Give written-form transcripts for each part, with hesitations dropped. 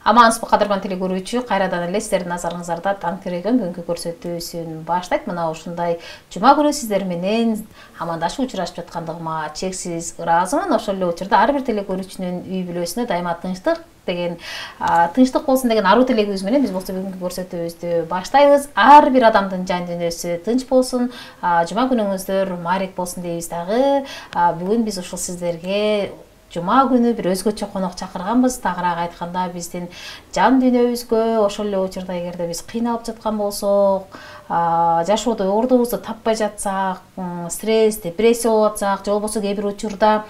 Амансызбы кадырман телекөрүүчү, кайрадан эле сиздердин назарыңыздарда таң тиреген бүгүнкү көрсөтүүсүн баштайт. Мына ушундай жума күнү сиздер менен амандашып учурашып жаткандыгыма чексиз ыраазымын. Ошол эле учурда ар бир телекөрүүчүнүн үй бүлөсүнө дайыма тынчтык болсун деген аруу тилегибиз менен биз болсо бүгүнкү көрсөтүүбүздү баштайбыз. Ар бир адамдын жан дүйнөсү тынч болсун, жума күнүңүздөр маарек болсун дейбиз дагы. Бүгүн биз ушул сиздерге Жума күнү бир өзгөчө конок чакырганбыз. Тагыраак айтканда биздин жан дүйнөбүзгө, ошол эле учурда эгерде биз кыйналып жаткан болсок, жашоодо ордубузду таппай жатсак, стресс, депрессия болуп атсак, же болбосо кээ бир учурда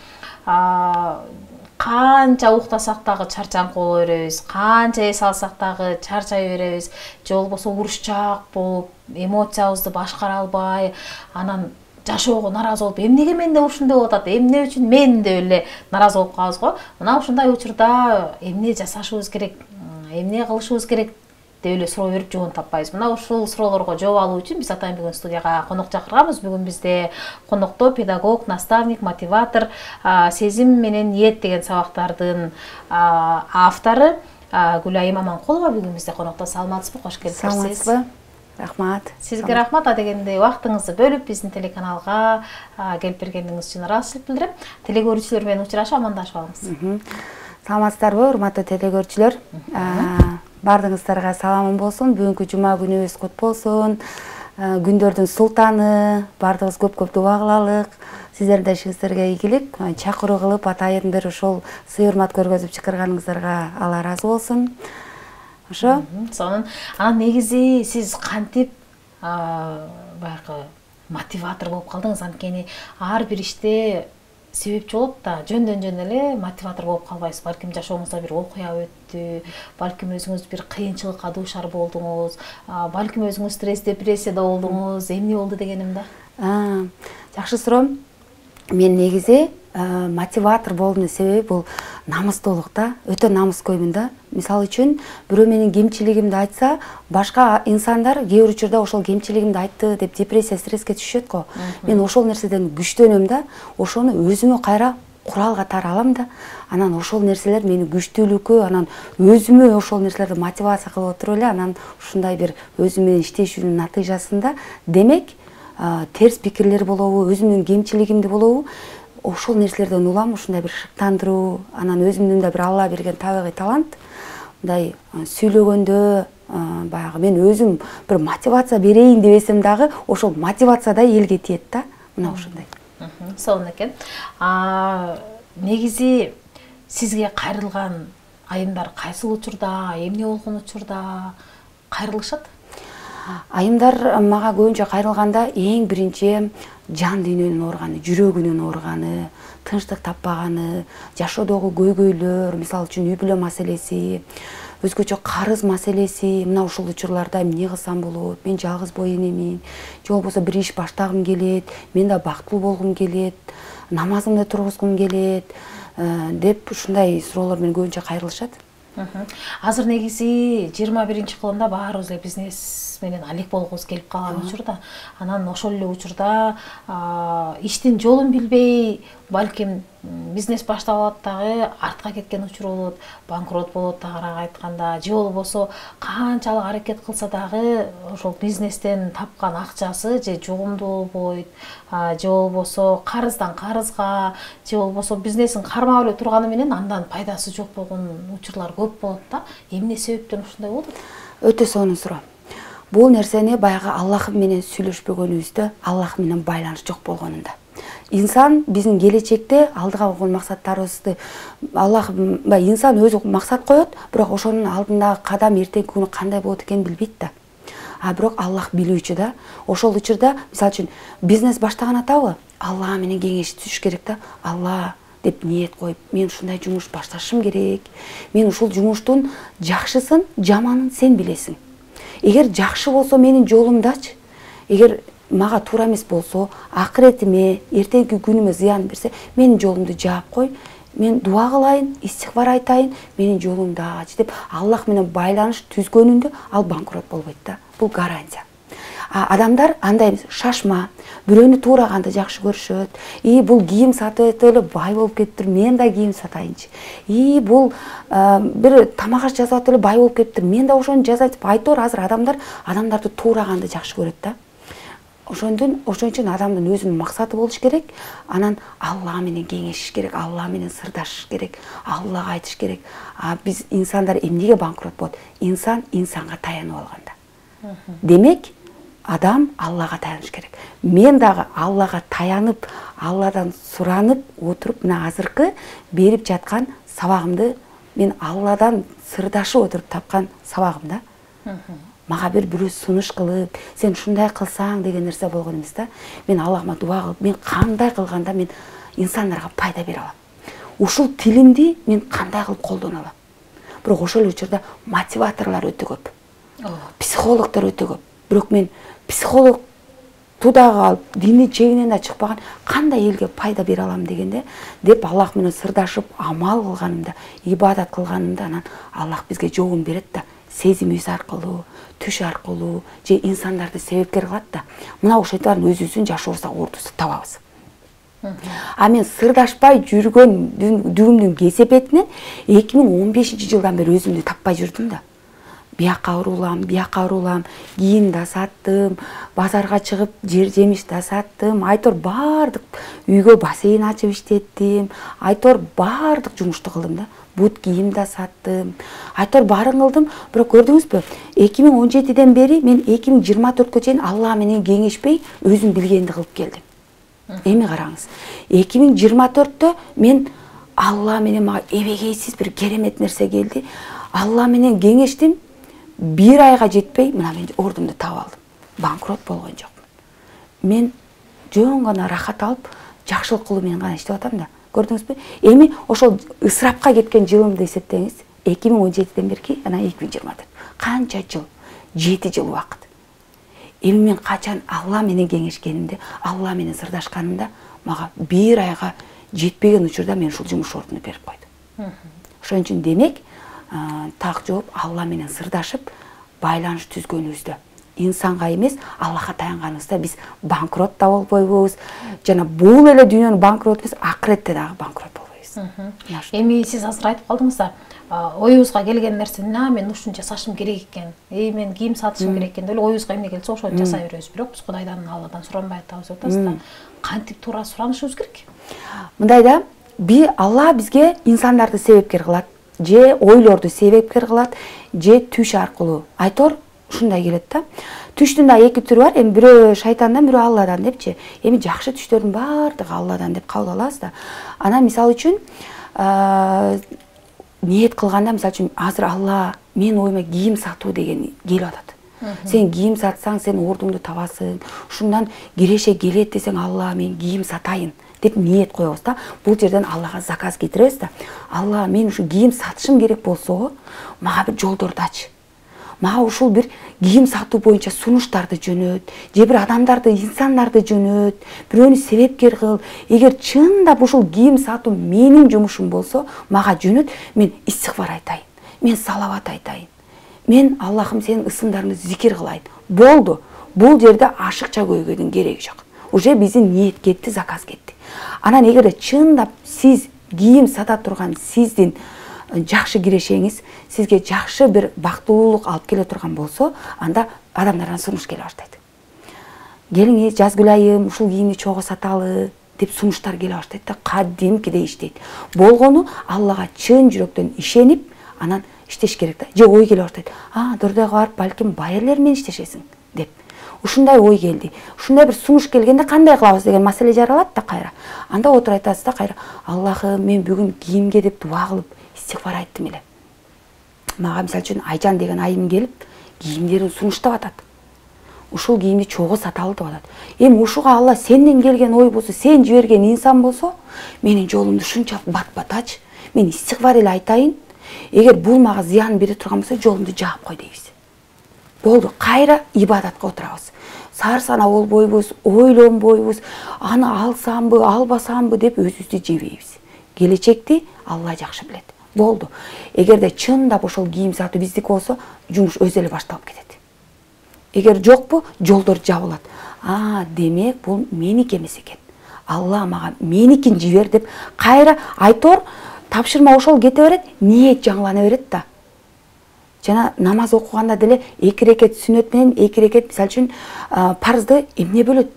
канча уктасак дагы чарчаңкы боло беребиз, канча эс алсак дагы чарчай беребиз, же болбосо урушчаак болуп, эмоциябызды башкара албай, анан жашоого наразы болуп, эмнеге менде ушундай болуп атат, эмне үчүн мен деп эле наразы болуп калабыз го. Мына ушундай учурда эмне жасашыбыз керек, эмне кылышыбыз керек деп эле суроо берип жоон таппайбыз. Мына ушул суроолорго жооп алуу үчүн биз атайын бүгүн студияга конок чакырганбыз. Бүгүн бизде конокто педагог, наставник, мотиватор, сезим менен ниет деген сабактардын автору Гүлайым Аманкулова бүгүн бизде конокто. Саламатсызбы? Кош келипсиз. Саламатсызбы? Рахмат. Сизге рахмат. Дегенде убактыңызды бөлүп биздин телеканалга келип бергениңиз үчүн ыраазычылык билдирем. Телекөрүүчүлөр менен учурашып амандашып алыңыз. Саламатсыздарбы, урматтуу телекөрүүчүлөр? Бардыгыңыздарга саламым болсун. Бүгүнкү жума күнүбүз кут болсун. Күндөрдүн султаны, бардыгыбыз көп-көп дуба кылалык. Сиздердин да ишиңиздерге ийгилик, чакыруу кылып атайын бир ушул сый-урмат көргөзүп чакырганыңыздарга Алла ыраазы болсун. Ошо. Сонун. Анан негизи сиз кантип баягы мотиватор болуп калдыңыз? Анткени ар бир иште себепчи болот да, жөндөн эле мотиватор болуп калбайсыз. Балким жашооңузда бир окуя өттү, балким өзүңүз бир кыйынчылыкка дуушар болдуңуз, балким өзүңүз стресс, депрессияда болдуңуз. Эмне болду дегеним да. Жакшы суроо. Мен негизи мотиватор болдумдун себеби бул намыстуулук да. Өтө намыскөймүн да. Мисалы үчүн, бирөө менин кемчилигимди айтса, башка инсандар кээ бир учурда ошол кемчилигимди айтты деп депрессия, стресске түшөт го. Мен ошол нерседен күчтөнөм да, ошону өзүмө кайра курал катары алам да. Анан ошол нерселер мени күчтүүлүккө, анан өзүмө ошол нерселерди мотивация кылып отуруп эле, анан ушундай бир өзүм менен иштешүүнүн натыйжасында, демек, терс пикирлер болобу, өзүмдүн кемчилигимди болобу, ошол нерселерден улам ушундай бир шыктандыруу, анан өзүмдүн да бир Алла берген табигый талант. Мындай сүйлөгөндө баягы мен өзүм бир мотивация берейин дебесем дагы, ошол мотивация да элге тиет да. Мына ушундай. Сонун экен. Негизи сизге кайрылган айымдар кайсыл учурда, эмне болгон учурда кайрылышат? Айымдар мага көбүнчө кайрылганда эң биринчи жан дүйнөнүн ооруганы, жүрөгүнүн ооруганы, тынчтык таппаганы, жашоодогу көйгөйлөр, мисалы үчүн үй бүлө маселеси, өзгөчө карыз маселеси, мына ушул учурларда эмне кылсам болот, мен жалгыз бой энемин, же болбосо бир иш баштагым келет, мен да бактылуу болгум келет, намазымды тургузгум келет, деп ушундай суроолор менен көбүнчө кайрылышат. Азыр негизи 21-кылымда баарыбыз эле бизнес менен алек болгубуз келип калган учурда, анан ошол эле учурда иштин жолун билбей, балким бизнес баштап алат дагы артка кеткен учур болот, банкрот болот тагыраак айтканда, же болбосо канчалык аракет кылса дагы ошол бизнестен тапкан акчасы же жугумдуу болбойт, же болбосо карыздан карызга, же болбосо бизнесин кармап эле турганы менен андан пайдасы жок болгон учурлар көп болот да. Эмне себептен ушундай болот? Өтө сонун суроо. Бул нерсени баягы Аллах менен сүйлөшпөгөнүбүздө, Аллах менен байланыш жок болгонунда. Инсан биздин келечекте алдыга койгон максаттарыбызды инсан өзү максат коет, бирок ошонун алдындагы кадам эртеңки күнү кандай болот экенин билбейт да. Бирок Аллах билүүчү да. Ошол учурда, мисалы үчүн, бизнес баштаган атабы, Алла менен кеңешип түшүш керек да. Алла деп ниет коюп, мен ушундай жумуш башташым керек. Мен ушул жумуштун жакшысын, жаманын сен билесиң. Эгер жакшы болсо менин жолумдачы, эгер мага туура эмес болсо, акыретиме, эртеңки күнүмө зыян берсе, менин жолумду жаап кой, мен дуа кылайын, истигфар айтайын, менин жолумду ачы деп Аллах менен байланыш түзгөнүндө ал банкрот болбойт да. Бул гарантия. Адамдар андай шашма, бирөөнү туураганда жакшы көрүшөт. Бул кийим сатып эле бай болуп кетиптир, мен да кийим сатайынчы. Бул бир тамак аш жасап эле бай болуп кетиптир, мен да ошону жасайынчы. Айтор азыр адамдарды туураганда жакшы көрөт да. Ошон үчүн адамдын өзүнүн максаты болуш керек. Анан Алла менен кеңешиш керек, Алла менен сырдашыш керек, Аллага айтыш керек. Биз инсандар эмнеге банкрот болот? Инсан инсанга таянып алганда. Демек, адам Аллага таяныш керек. Мен дагы Аллага таянып, Алладан суранып отуруп, мына азыркы берип жаткан сабагымды мен Алладан сырдашып отуруп тапкан сабагым да. Мага бирөө сунуш кылып, сен ушундай кылсаң деген нерсе болгон эмес да. Мен Аллахыма дуа кылып, мен кандай кылганда мен инсандарга пайда бере алам. Ушул тилимди мен кандай кылып колдоно алам. Бирок ошол учурда мотиваторлор өтө көп. Психологдор өтө көп. Бирок мен психолог тудагы алып, дини чегинен да чыкпаган кандай элге пайда бере алам дегенде, деп Аллах менен сырдашып, амал кылганымда, ибадат кылганымда, анан Аллах бизге жолун берет да, сезим өз аркылуу, түш аркылуу, же инсандарды себепкер кылат да. Мына ошентип өзүбүздүн жашообузда ордусу табабыз. Мен сырдашпай жүргөн дүгүмдүн кесепетинен 2015-жылдан бери өзүмдү таппай жүрдүм да. Бияка урулам, кийим да саттым, базарга чыгып жер жемиш да саттым, айтор баардык үйгө бассейн ачып иштеттим, айтор баардык жумушту кылдым да. Бут кийим да саттым, айтор баарын кылдым. Бирок көрдүңүзбү, 2017ден бери мен 2024кө чейин Алла менен кеңешпей өзүм билгенди кылып келдим. Эми караңыз, 2024тө мен Алла менен мага эбегейсиз бир керемет нерсе келди. Алла менен кеңештим. 1 айга жетпей, мына мен ордумду таап алдым. Банкрот болгон жокмун. Мен жөн гана рахат алып, жакшылык кылуу менен гана иштеп атам да. Көрдүңүзбү? Эми ошол ысырапка кеткен жылымды эсептеңиз. 2017ден берки, анан 2024. Канча жыл? 7 жыл убакыт. Эми мен качан Алла менен кеңешкенимде, Алла менен сырдашканымда, мага 1 айга жетпеген учурда мен ушул жумуш ордуну берип койду. Ошон үчүн демек, так жооп Алла менен сырдашып, байланыш түзгөнүбүздө, инсанга эмес, Аллага таянганыбызда биз банкрот да болбойбуз. Жана бул эле дүйнөнүн банкрот эмес, акыретте дагы банкрот болбойбуз. Эми сиз азыр айтып калдыңыз да, оюбузга келген нерсени мен ушуну жасашым керек экен, мен кийим сатышым керек экен деп эле оюбузга эмне келсе ошону жасай беребиз. Бирок биз Кудайдан, Алладан суранбай атабыз деп атасыз да. Кантип туура суранышыбыз керек? Мындай да, Алла бизге инсандарды себепкер кылат, же ойлорду себепкер кылат, же түш аркылуу. Айтор ушундай келет да. Түштүн да 2 түрү бар. Эми бирөө шайтандан, бирөө Алладан депчи. Эми жакшы түштөрдүн баардыгы Алладан деп кабыл алабыз да. Анан мисалы үчүн ниет кылганда, мисалы үчүн азыр Алла мен оюма кийим сатуу деген келип атат. Сен кийим сатсаң, сен ордуңду табасың. Ушундан киреше келет десең, Алла мен кийим сатайын деп ниет коебуз да. Бул жерден Аллага заказ кетиребиз да. Алла мен ушу кийим сатышым керек болсо, мага бир жолдорду ач. Мага ушул бир кийим сатуу боюнча сунуштарды жөнөт, же бир адамдарды, инсандарды жөнөт, бирөөнү себепкер кыл. Эгер чындап ушул кийим сатуу менин жумушум болсо, мага жөнөт, мен истигфар айтайын, мен салават айтайын. Мен Аллахым сенин ысымдарыңды зикир кылайын. Болду. Бул жерде ашыкча көйгөйдүн кереги жок. Уже биздин ниет кетти, заказ кетти. Анан эгерде чындап сиз кийим сата турган сиздин жакшы кирешеңиз сизге жакшы бир бактылуулук алып келе турган болсо, анда адамдардан сунуш келе баштайт. Келиңиз, Жазгүл айым, ушул кийимди чогуу саталы деп сунуштар келе баштайт да, кадимкидей иштейт. Болгону Аллага чын жүрөктөн ишенип, анан иштеш керек да. Же ой келе баштайт. Дөрдөгө барып, балким бай элер менен иштешесиң деп. Ушундай ой келди. Ушундай бир сунуш келгенде кандай кылабыз деген маселе жаралат да кайра. Анда отуруп айтасыз да кайра, Аллахым, мен бүгүн кийимге деп дуа кылып истигфар айттым эле. Мага мисалы үчүн Айжан деген айым келип, кийимдерин сунуштап атат. Ушул кийимди чогуу саталы деп атат. Эми ушуга Алла сенден келген ой болсо, сен жиберген инсан болсо, менин жолумду шунчалык бат-бат ач, мен истигфар эле айтайын. Эгер бул мага зыян бере турган болсо, жолумду жаап кой дейбиз. Болду, кайра ибадатка отурабыз. Сарсана болбойбуз, ойлонбойбуз, аны алсамбы, албасамбы деп өзүбүздү жебейбиз. Келечекти Алла жакшы билет. Болду. Эгерде чындап ошол кийим сатуу биздики болсо, жумуш өзү эле башталып кетет. эгер жокпу жолдор жабылат. Демек бул меники эмес экен. Алла мага меникин жибер деп кайра айтор тапшырма ошол кете берет, ниет жаңылана берет да. Жана намаз окуганда деле 2 рекет сүннөт менен 2 рекет мисалы үчүн парызды эмне бөлөт?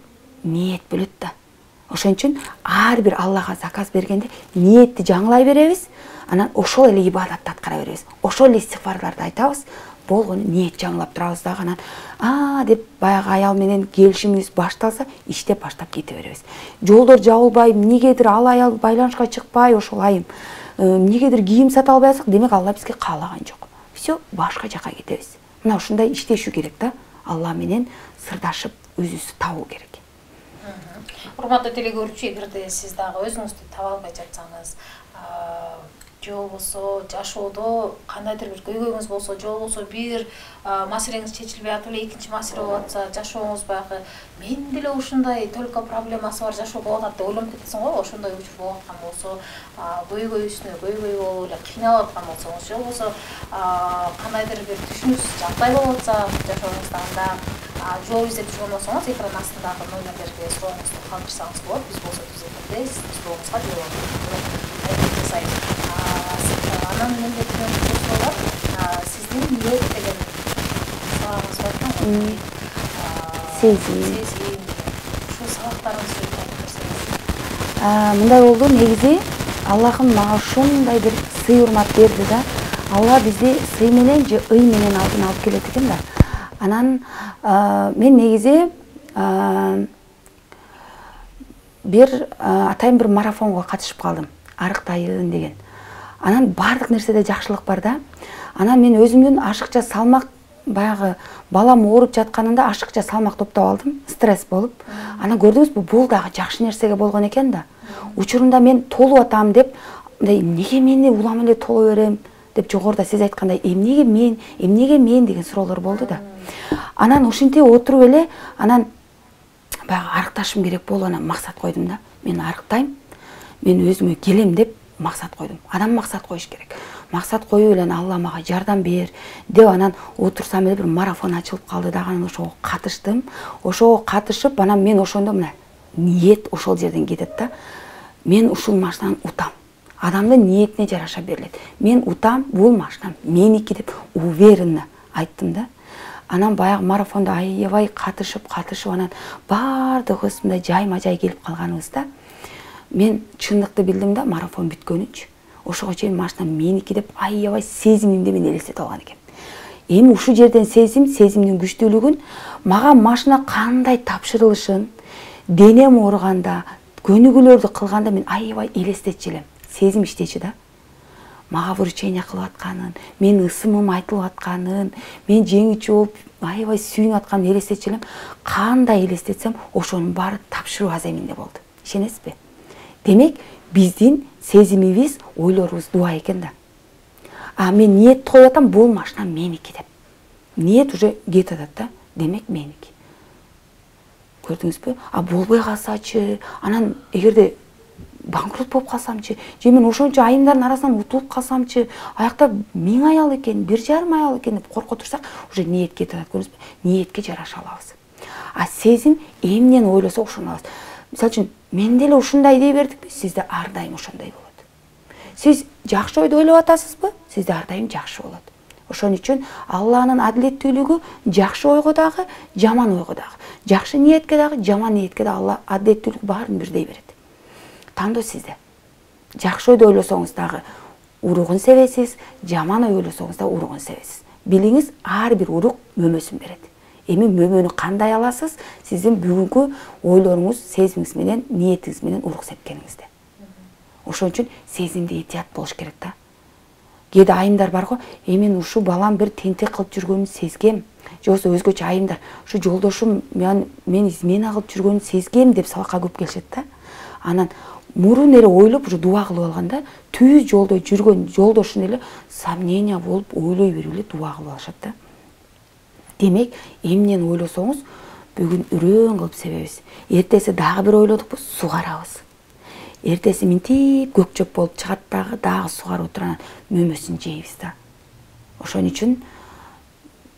Ниет бөлөт да. Ошон үчүн ар бир Аллага заказ бергенде ниетти жаңылай беребиз, анан ошол эле ибадатты аткара беребиз. Ошол эле истигфарларды айтабыз, болгону ниет жаңылап турабыз дагы, анан деп баягы аял менен келишимибиз башталса, иштеп баштап кете беребиз. Жолдор жабылбай, эмнегедир ал аял байланышка чыкпай, ошол айым эмнегедир кийим сата албайсак, демек Алла бизге каалаган жок. Все, башка жака кетебиз. Мына ушундай иштешүү керек да. Алла менен сырдашып, өзүбүздү табуу керек. Урматтуу телекөрүүчү, эгерде сиз дагы өзүңүздү таба албай жатсаңыз, же болбосо жашоодо кандайдыр бир көйгөйүңүз болсо, же болбосо бир маселеңиз чечилбей атып эле экинчи маселе болуп атса, жашооңуз баягы мен деле ушундай только проблемасы бар жашоо болуп атат деп ойлонуп кетесиң го, ошондой учур болуп аткан болсо, көйгөй үстүнө көйгөй болуп эле кыйналып аткан болсоңуз, же болбосо кандайдыр бир түшүнүксүз жагдай болуп атса жашооңузда, анда жооп издеп жүргөн болсоңуз, экран астындагы номерлерге сурооңузду калтырсаңыз болот. Биз болсо түз эфирде сиздин сурооңузга жооп жасайбыз. Анан менде суроо бар. Сиздин ниет деген сабагыңыз бар экен. Сезим. Ушул сабактарыңыз жөнүндө айтып берсеңиз. Мындай болду, негизи Аллахым мага ушундай бир сый урмат берди да. Алла бизди сый менен же ый менен алдын алып келет экен да. Анан мен негизи бир атайын бир марафонго катышып калдым. Арыктайын деген. Анан бардык нерседе жакшылык бар да. Анан мен өзүмдүн ашыкча салмак, баягы балам ооруп жатканында ашыкча салмак топтоп алдым, стресс болуп. Анан көрдүңүзбү, бул дагы жакшы нерсеге болгон экен да. Учурунда мен толуп атам деп, эмнеге мен улам эле толо берем деп жогоруда сиз айткандай эмнеге мен деген суроолор болду да. Анан ушинтип отуруп эле, анан баягы арыкташым керек болду, анан максат койдум да. Мен арыктайм, мен өзүмө келем деп максат койдум. Адам максат коюш керек. Максат коюп эле Алла мага жардам бер деп анан отурсам эле бир марафон ачылып калды дагы, анан ошого катыштым. Ошого катышып, анан мен ошондо мына ниет ошол жерден кетет да. Мен ушул машинаны утам. Адамдын ниетине жараша берилет. Мен утам, бул машина меники деп уверенно айттым да. Анан баягы марафондо аябай катышып, анан бардыгыбыз мындай жайма-жай келип калганыбызда мен чындыкты билдим да, марафон бүткөнүнчү. Ошого чейин машина меники деп аябай сезимимди мен элестетип алган экен. Эми ушул жерден сезимдин күчтүүлүгүн, мага машина кандай тапшырылышын, денем ооруганда, көнүгүүлөрдү кылганда мен аябай элестетчү элем. Сезим иштечи да. Мага вручение кылып атканын, мен ысымым айтылып атканын, мен жеңүүчү болуп аябай сүйүнүп атканын элестетчү элем. Кандай элестетсем, ошонун баары тапшыруу аземинде болду. Ишенесизби? Демек, биздин сезимибиз, ойлорубуз дуа экен да. Мен ниет коюп атам, бул машина меники деп. Ниет уже кетип атат да. Демек, меники. Көрдүңүзбү? Болбой калсачы, анан эгерде банкрот болуп калсамчы, же мен ошончо айымдардын арасынан утулуп калсамчы, аякта 1000 аял экен, 1,5 аял экен деп корко турсак, уже ниет кетип атат, көрдүңүзбү? Ниетке жараша алабыз. Сезим эмнени ойлосок ошону алабыз. Мисалы үчүн, мен деле ушундай дей бердикпи, сизде ар дайым ошондой болот. Сиз жакшы ойду ойлоп атасызбы? Сизде ар дайым жакшы болот. Ошон үчүн Алланын адилеттүүлүгү жакшы ойго дагы, жаман ойго дагы, жакшы ниетке дагы, жаман ниетке дагы Алла адилеттүүлүк баарын бирдей берет. Тандоо сизде. Жакшы ойду ойлосоңуз дагы уругун себесиз, жаман ой ойлосоңуз да уругун себесиз. Билиңиз, ар бир урук мөмөсүн берет. Эми мөмөнү кандай аласыз? Сиздин бүгүнкү ойлоруңуз, сезимиңиз менен, ниетиңиз менен урук сепкениңизде. Ошон үчүн сезимде этият болуш керек да. Кээде айымдар бар го, мен ушу балам бир тентек кылып жүргөнүн сезгем, же болбосо өзгөчө айымдар, ушу жолдошум мен измена кылып жүргөнүн сезгем деп сабакка көп келишет да. Анан мурун эле ойлоп, уже дуа кылып алганда, түз жолдо жүргөн жолдошун эле сомнение болуп, ойлой берип эле дуа кылып алышат да. Демек, эмнени ойлосоңуз, бүгүн үрөң кылып себебиз. Эртеси дагы бир ойлодукпу, сугарабыз. Эртеси минтип көк чөп болуп чыгат дагы сугарып отуран мөмөсүн жейбиз да. Ошон үчүн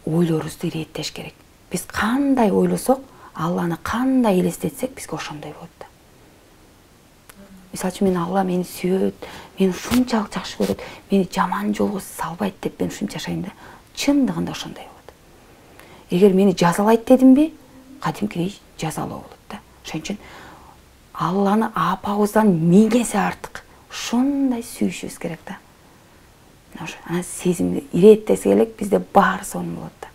ойлорубузду иреттеш керек. Биз кандай ойлосок, Алланы кандай элестетсек, бизге ошондой болот да. Мисалы үчүн мен Алла мени сүйөт, мени ушунчалык жакшы көрөт, мени жаман жолго салбайт деп мен ушунча жашайм да. Чындыгында ошондой болот. Эгер мени жазалайт дедимби, кадимкидей жазалоо болот да. Ошон үчүн Алланы апабыздан 1000 эсе артык ушундай сүйүшүбүз керек да. Ана сезимди иреттесе элек бизде баары сонун болот да.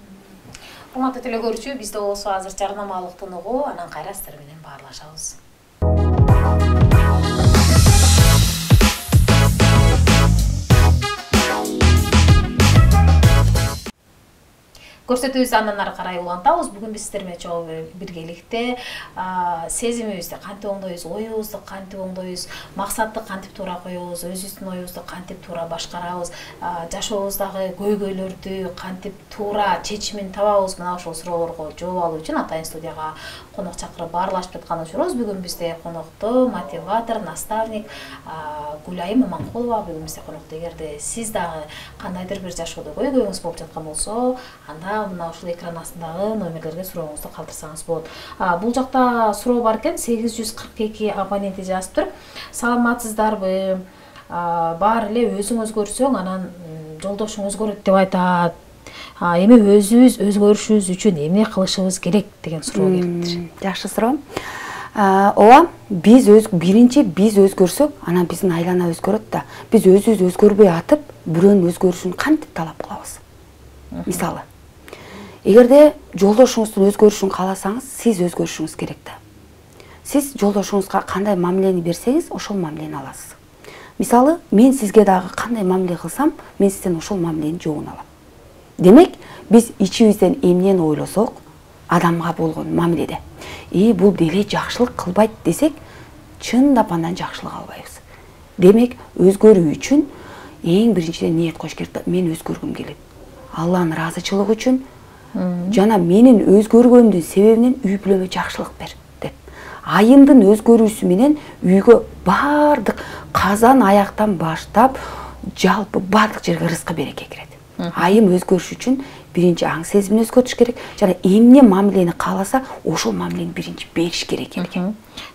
Урматтуу телекөрүүчү, бизде болсо азыр жарнамалык тыныгуу, анан кайра сиздер менен баарлашабыз. Көрсөтүүбүздү андан ары карай улантабыз. Бүгүн биз сиздер менен чогуу биргеликте сезимибизди кантип оңдойбуз, оюбузду кантип оңдойбуз, максатты кантип туура коебуз, өзүбүздүн оюбузду кантип туура башкарабыз, жашообуздагы көйгөйлөрдү кантип туура чечимин табабыз, мына ошол суроолорго жооп алуу үчүн Атайын студияга конок чакырып баарлашып жаткан учурубуз. Бүгүн бизде конокто мотиватор, наставник Гүлайым Маманкулова бүгүн бизде конокто. Эгерде сиз дагы кандайдыр бир жашоодо көйгөйүңүз болуп жаткан болсо, анда мына ушул экран астындагы номерлерге сурооңузду калтырсаңыз болот. Бул жакта суроо бар экен, 842 абоненти жазыптыр. Саламатсыздарбы? Баары эле өзүң өзгөрсөң, анан жолдошуң өзгөрөт деп айтат. Эми өзүбүз өзгөрүшүбүз үчүн эмне кылышыбыз керек деген суроо келиптир. Жакшы суроо. Ооба, биринчи биз өзгөрсөк, анан биздин айлана өзгөрөт да. Биз өзүбүз өзгөрбөй атып, бирөөнүн өзгөрүшүн кантип талап кылабыз? Мисалы, эгерде жолдошуңуздун өзгөрүшүн кааласаңыз, сиз өзгөрүшүңүз керек да. Сиз жолдошуңузга кандай мамилени берсеңиз, ошол мамилени аласыз. Мисалы, мен сизге дагы кандай мамиле кылсам, мен сизден ошол мамиленин жообун алам. Демек, биз ичибизден эмнени ойлосок, адамга болгон мамиледе, бул деле жакшылык кылбайт десек, чындап андан жакшылык албайбыз. Демек, өзгөрүү үчүн эң биринчиден ниет коюш керек. Мен өзгөргүм келет. Алланын ыраазычылыгы үчүн жана менин өзгөргөндүн себебинен үй бүлөмө жакшылык бер деп. Айымдын өзгөрүүсү менен үйгө бардык казан аяктан баштап, жалпы бардык жерге рызкы береке кирет. Айым өзгөрүш үчүн биринчи аң сезимин өзгөртүш керек, жана эмне мамилени кааласа, ошол мамилени биринчи бериш керек экен.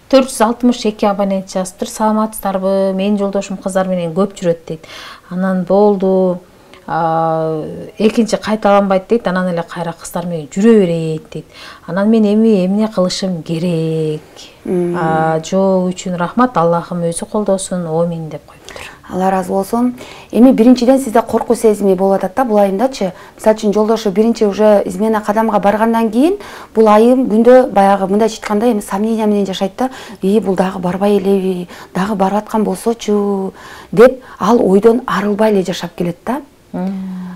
462 абонент жазыптыр. Саламатсыздарбы? Менин жолдошум кыздар менен көп жүрөт дейт. Анан болду, экинчи кайталанбайт дейт, анан эле кайра кыздар менен жүрө берет дейт. Анан мен эмне кылышым керек? Жоо үчүн рахмат, Аллахым өзү колдосун, амин деп коюптур. Алла разы болсун. Эми биринчиден сизде коркуу сезими болуп атат да, бул айымдачы. Мисалы үчүн жолдошу биринчи уже измена кадамга баргандан кийин, бул айым күндө баягы мындайча айтканда эми сомнения менен жашайт да. Бул дагы барбай элеби, дагы барып аткан болсочу деп, ал ойдон арылбай эле жашап келет да.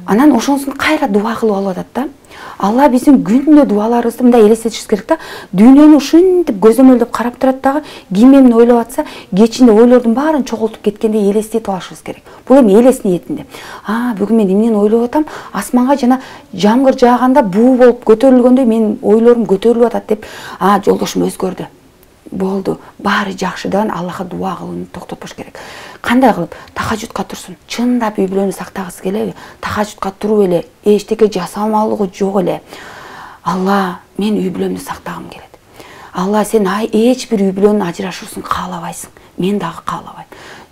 Анан ошонусун кайра дуа кылып алып атат да. Алла биздин күндө дуаларыбызды мындай элестетишибиз керек да. Дүйнөнү ушинтип көзөмөлдөп карап турат дагы, ким эмне ойлоп атса, кечинде ойлордун баарын чогултуп кеткендей элестетип алышыбыз керек. Бул эми элес ниетинде. Бүгүн мен эмнени ойлоп атам? Асманга жана жамгыр жааганда буу болуп көтөрүлгөндөй менин ойлорум көтөрүлүп атат деп, жолдошум өзгөрдү. Болду, баары жакшыдан Аллахка дуа кылууну токтотпош керек. Кандай кылып? Тахажжудка турсун. Чындап үй бүлөнү сактагысы келеби? Тахажжудка туруп эле, эчтеке жасамалыгы жок эле. Алла, мен үй бүлөмдү сактагым келет. Алла, сен эч бир үй бүлөнүн ажырашуусун каалабайсың. Мен дагы каалабайм.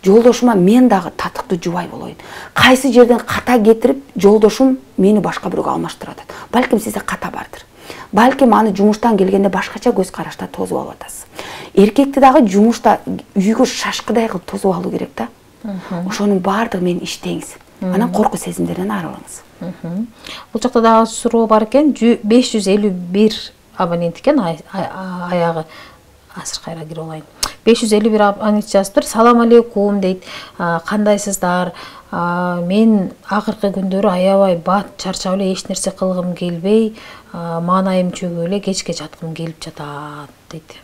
Жолдошума мен дагы татыктуу жубай болоюн. Кайсы жерден ката кетирип, жолдошум мени башка бирөөгө алмаштырып атат. Балким сизде ката бардыр. Балким аны жумуштан келгенде башкача көз карашта тосуп алып атасыз. Эркекти дагы жумушта үйгө шашкыдай кылып тосуп алуу керек да. Ошонун баардыгы менен иштеңиз. Анан коркуу сезимдерден арылыңыз. Бул жакта дагы суроо бар экен. 551 абонент экен, аягы азыр кайра кирип алайын. 551 абонент жазыптыр. Салам алейкум дейт. Кандайсыздар? Мен акыркы күндөрү аябай бат, чарчап эле эч нерсе кылгым келбей, маанайым чөгүп эле кечке жаткым келип жатат дейт.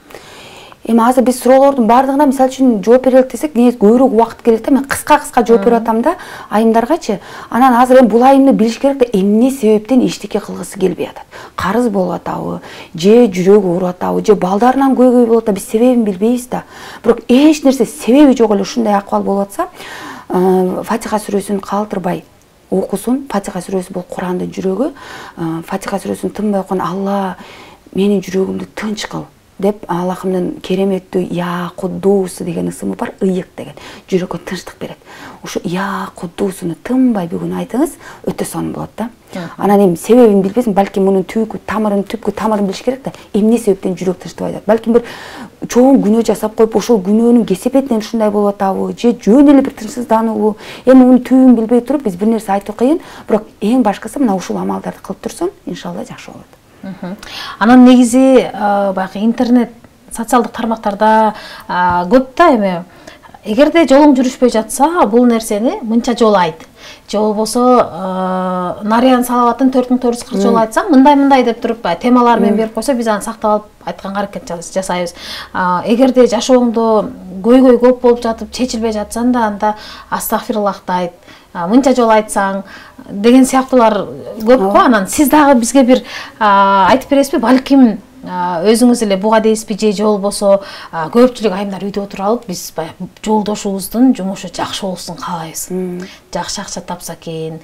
Эми азыр биз суроолордун баардыгына мисалы үчүн жооп берелик десек, негизи көбүрөөк убакыт келет да. Мен кыска жооп берип атам да айымдаргачы. Анан азыр эми бул айымды билиш керек да, эмне себептен эчтеке кылгысы келбей атат. Карыз болуп атабы, же жүрөгү ооруп атабы, же балдарынан көйгөй болуп атабы, биз себебин билбейбиз да. Бирок эч нерсе себеби жок эле ушундай акыбал болуп атса, Фатиха сүрөсүн калтырбай окусун. Фатиха сүрөсү бул Курандын жүрөгү. Фатиха сүрөсүн тынбай окуган Алла менин жүрөгүмдү тынч кыл деп Аллахымдын кереметтүү Я Куддус деген ысымы бар, ыйык деген. Жүрөккө тынчтык берет. Ушу Я Куддусуну тынбай бүгүн айтыңыз, өтө сонун болот да. Анан эми себебин билбесин, балки мунун түпкү тамырын билиш керек да. Эмне себептен жүрөк тынчтабай атат? Балки бир чоң күнөө жасап коюп, ошол күнөөнүн кесепетинен ушундай болуп атабы, же жөн эле бир тынчсыздануубу? Эми мунун түбүн билбей туруп биз бир нерсе айтуу кыйын, бирок эң башкысы мына ушул амалдарды кылып турсун, иншалла жакшы болот. Анан негизи баягы интернет, социалдык тармактарда көп да эми эгерде жолуң жүрүшпөй жатса, бул нерсени мынча жолу айт. Же болбосо Нариян Салаватын 4440 жолу айтсаң, мындай деп туруп темалар менен берип койсо, биз аны сактап алып айтканга аракет жасайбыз. Эгерде жашооңдо көйгөй көп болуп жатып, чечилбей жатсаң да, анда астагфируллахты айт. Мынча жолу айтсаң деген сыяктуулар көп го. Анан сиз дагы бизге бир айтып бересизби? Балким өзүңүз эле буга дейсизби, же болбосо көпчүлүк айымдар үйдө отуруп алып, биз баягы жолдошубуздун жумушу жакшы болсун каалайбыз. Жакшы акча тапса экен,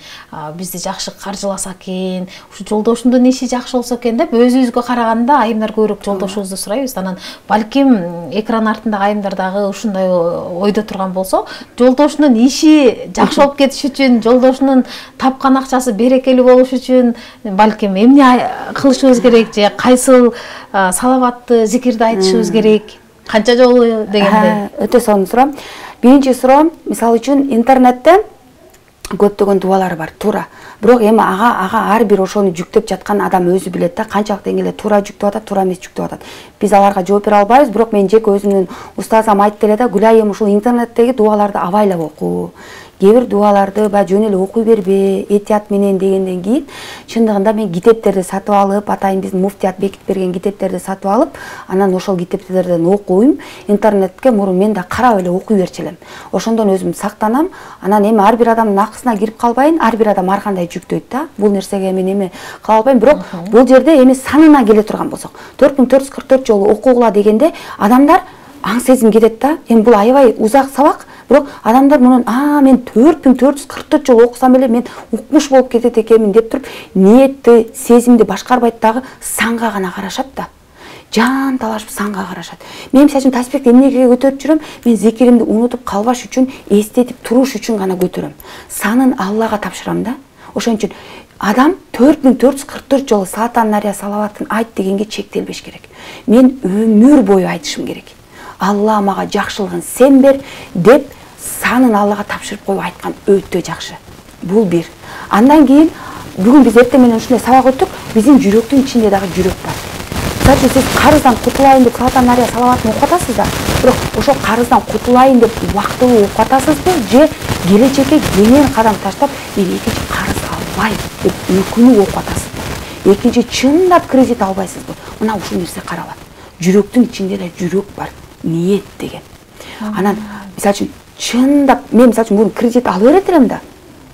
бизди жакшы каржыласа экен, ушу жолдошумдун иши жакшы болсо экен деп өзүбүзгө караганда айымдар көбүрөөк жолдошубузду сурайбыз. Анан балким экран артындагы айымдар дагы ушундай ойдо турган болсо, жолдошунун иши жакшы болуп кетиш үчүн, жолдошунун тапкан акчасы берекелүү болуш үчүн балким эмне кылышыбыз керек, же кайсыл салаватты, зикирди айтышыбыз керек, канча жолу дегенде. Өтө сонун суроо. Биринчи суроо, мисалы үчүн интернетте көптөгөн дуалар бар, туура. Бирок эми ага ар бир ошону жүктөп жаткан адам өзү билет да, канчалык деңгээлде туура жүктөп атат, туура эмес жүктөп атат. Биз аларга жооп бере албайбыз, бирок мен жеке өзүмдүн устазам айтты эле да, Гүлайым ушул интернеттеги дуаларды абайлап окуу. Кээ бир дуаларды жөн эле окуй бербе, этият менен дегенден кийин чындыгында мен китептерди сатып алып, атайын биздин муфтият бекитип берген китептерди сатып алып, анан ошол китептерден окуйм. Интернетке мурун мен да карап эле окуй берчү элем. Ошондон өзүм сактанам. Анан эми ар бир адамдын акысына кирип калбайын, ар бир адам ар кандай жүктөйт да. Бул нерсеге мен эми кыла албайм, бирок бул жерде эми санына келе турган болсок, 4444 жолу окугула дегенде адамдар аң сезим кетет да. Эми бул аябай узак сабак. Бирок адамдар мунун мен 4444 жолу окусам эле мен укмуш болуп кетет экенмин деп туруп, ниетти, сезимди башкарбайт дагы, санга гана карашат да. Жан талашып санга карашат. Мен мисалы таспихти эмнеге көтөрүп жүрөм? Мен зикиримди унутуп калбаш үчүн, эстетип туруш үчүн гана көтөрөм. Санын Аллага тапшырам да. Ошон үчүн адам 4444 жолу Салатан Нария Салаватын айт дегенге чектелбеш керек. Мен өмүр бою айтышым керек. Алла мага жакшылыгын сен бер деп санын Аллага тапшырып коюп айткан өтө жакшы. Бул бир. Андан кийин бүгүн биз эртең менен ушундай сабак өттүк. Биздин жүрөктүн ичинде дагы жүрөк бар. Сачы сиз карыздан кутулайын деп Салатан Нария Салаватын окуп атасыз да. Бирок ошол карыздан кутулайын деп убактылуу окуп атасызбы, же келечекке кенен кадам таштап, мен экинчи карыз албайм деп өкүнүп окуп атасызбы? Экинчи чындап кредит албайсызбы? Мына ушул нерсе каралат. Жүрөктүн ичинде да жүрөк бар. Ниет деген. Анан мисалы үчүн чындап мен мисалы үчүн бул кредит ала берет элем да.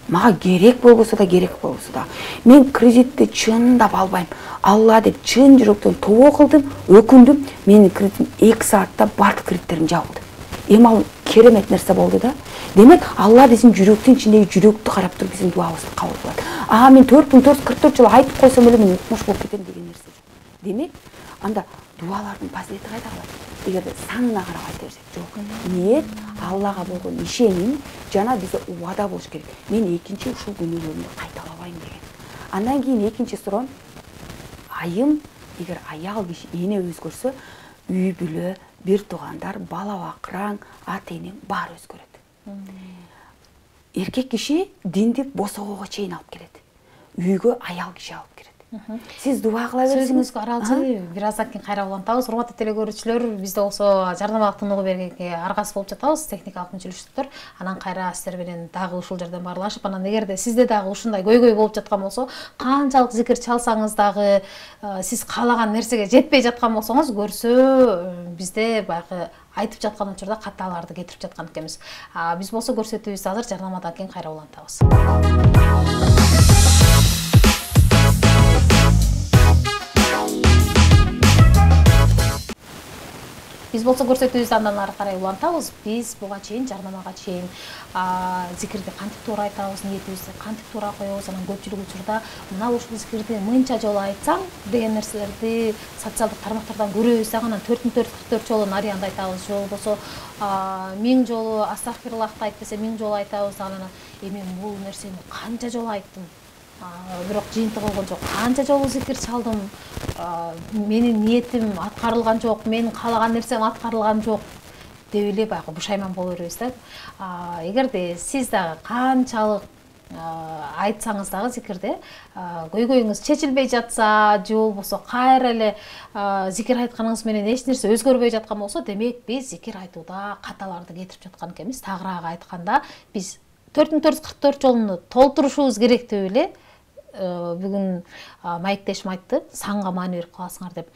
Мага керек болбосо да. Мен кредитти чындап албайм. Алла деп чын жүрөктөн тобо кылдым, өкүндүм. Менин кредитим 2 саатта бардык кредиттерим жабылды. Эми ал керемет нерсе болду да. Демек Алла биздин жүрөктүн ичиндеги жүрөктү карап туруп биздин дуабызды кабыл кылат. Мен 4444 жолу айтып койсом эле мен укмуш болуп кетем деген нерсе. Демек анда дуалардын фазилети кайда калат? Эгерде санына карап айта берсек, жок. Ниет, Аллага болгон ишеним, жана бизде убада болуш керек. Мен экинчи ушул күнөөлөрүмдү кайталабайм деген. Андан кийин экинчи суроо, айым, эгер аял киши эне өзгөрсө, үй бүлө, бир туугандар, бала бакыраң, ата энең баары өзгөрөт. Эркек киши динди босогого чейин алып келет. Үйгө аял киши алып келет. Сиз дуа кыла берсеңиз. Сөзүңүзгө аралашып, бир аздан кийин кайра улантабыз. Урматтуу телекөрүүчүлөр, бизде болсо жарнамалык тыныгуу бергенге аргасыз болуп жатабыз, техникалык мүчүлүштүктөр. Анан кайра сиздер менен дагы ушул жерден баарлашып, анан эгерде сизде дагы ушундай көйгөй болуп жаткан болсо, канчалык зикир чалсаңыз дагы сиз каалаган нерсеге жетпей жаткан болсоңуз, көрсө бизде баягы айтып жаткан учурда каталарды кетирип жаткан экенбиз. Биз болсо көрсөтүүбүз азыр, жарнамадан кийин кайра улантабыз. Биз болсо көрсөтүүбүздү андан ары карай улантабыз. Биз буга чейин жарнамага чейин зикирди кантип туура айтабыз, ниетибизди кантип туура коебуз, анан көпчүлүк учурда мына ушул зикирди мынча жолу айтсаң деген нерселерди социалдык тармактардан көрөбүз дагы, анан 4444 жолу нариянды айтабыз, же болбосо 1000 жолу астагфирлахты айт десе 1000 жолу айтабыз дагы. Анан эми бул нерсени канча жолу айттым, бирок жыйынтыгы болгон жок. Канча жолу зикир чалдым, менин ниетим аткарылган жок, менин каалаган нерсем аткарылган жок деп эле баягы бушайман боло беребиз да. Эгерде сиз дагы канчалык айтсаңыз дагы зикирде көйгөйүңүз чечилбей жатса, же болбосо кайра эле зикир айтканыңыз менен эч нерсе өзгөрбөй жаткан болсо, демек биз зикир айтууда каталарды кетирип жаткан экенбиз. Тагыраак айтканда, биз 4444 жолуну толтурушубуз керек деп эле бүгүн маектешим айтты, санга маани берип каласыңар деп.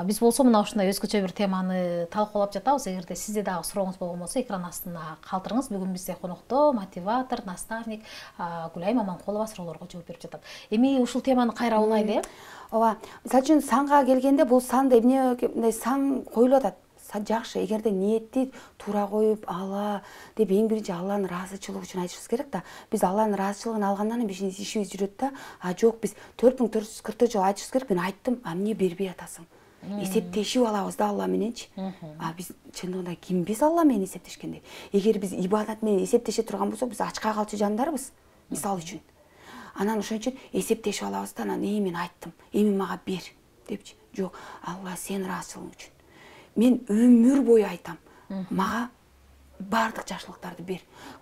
Биз болсо мына ушундай өзгөчө бир теманы талкуулап жатабыз. Эгерде сизде дагы сурооңуз болгон болсо, экран астына калтырыңыз. Бүгүн бизде конокто мотиватор, наставник Гүлайым Аманкулова суроолорго жооп берип жатат. Эми ушул теманы кайра улайлы. Ооба, мисалы үчүн санга келгенде бул санды эмне сан коюлуп атат. Жакшы, эгерде ниетти туура коюп, Алла деп эң биринчи Алланын ыраазычылыгы үчүн айтышыбыз керек да. Биз Алланын ыраазычылыгын алгандан кийин биздин ишибиз жүрөт да. Жок, биз 4444 жолу айтышыбыз керек. Мен айттым, эмне бербей атасың? Эсептешип алабыз да Алла мененчи. Биз чындыгында кимбиз Алла менен эсептешкенде? Эгер биз ибадат менен эсептеше турган болсок, биз ачка калчу жандарбыз, мисалы үчүн. Анан ошон үчүн эсептешип алабыз да, анан мен айттым, эми мага бер депчи. Жок, Алла сенин ыраазычылыгың үчүн. Мен өмүр бою айтам, мага бардык жакшылыктарды бер.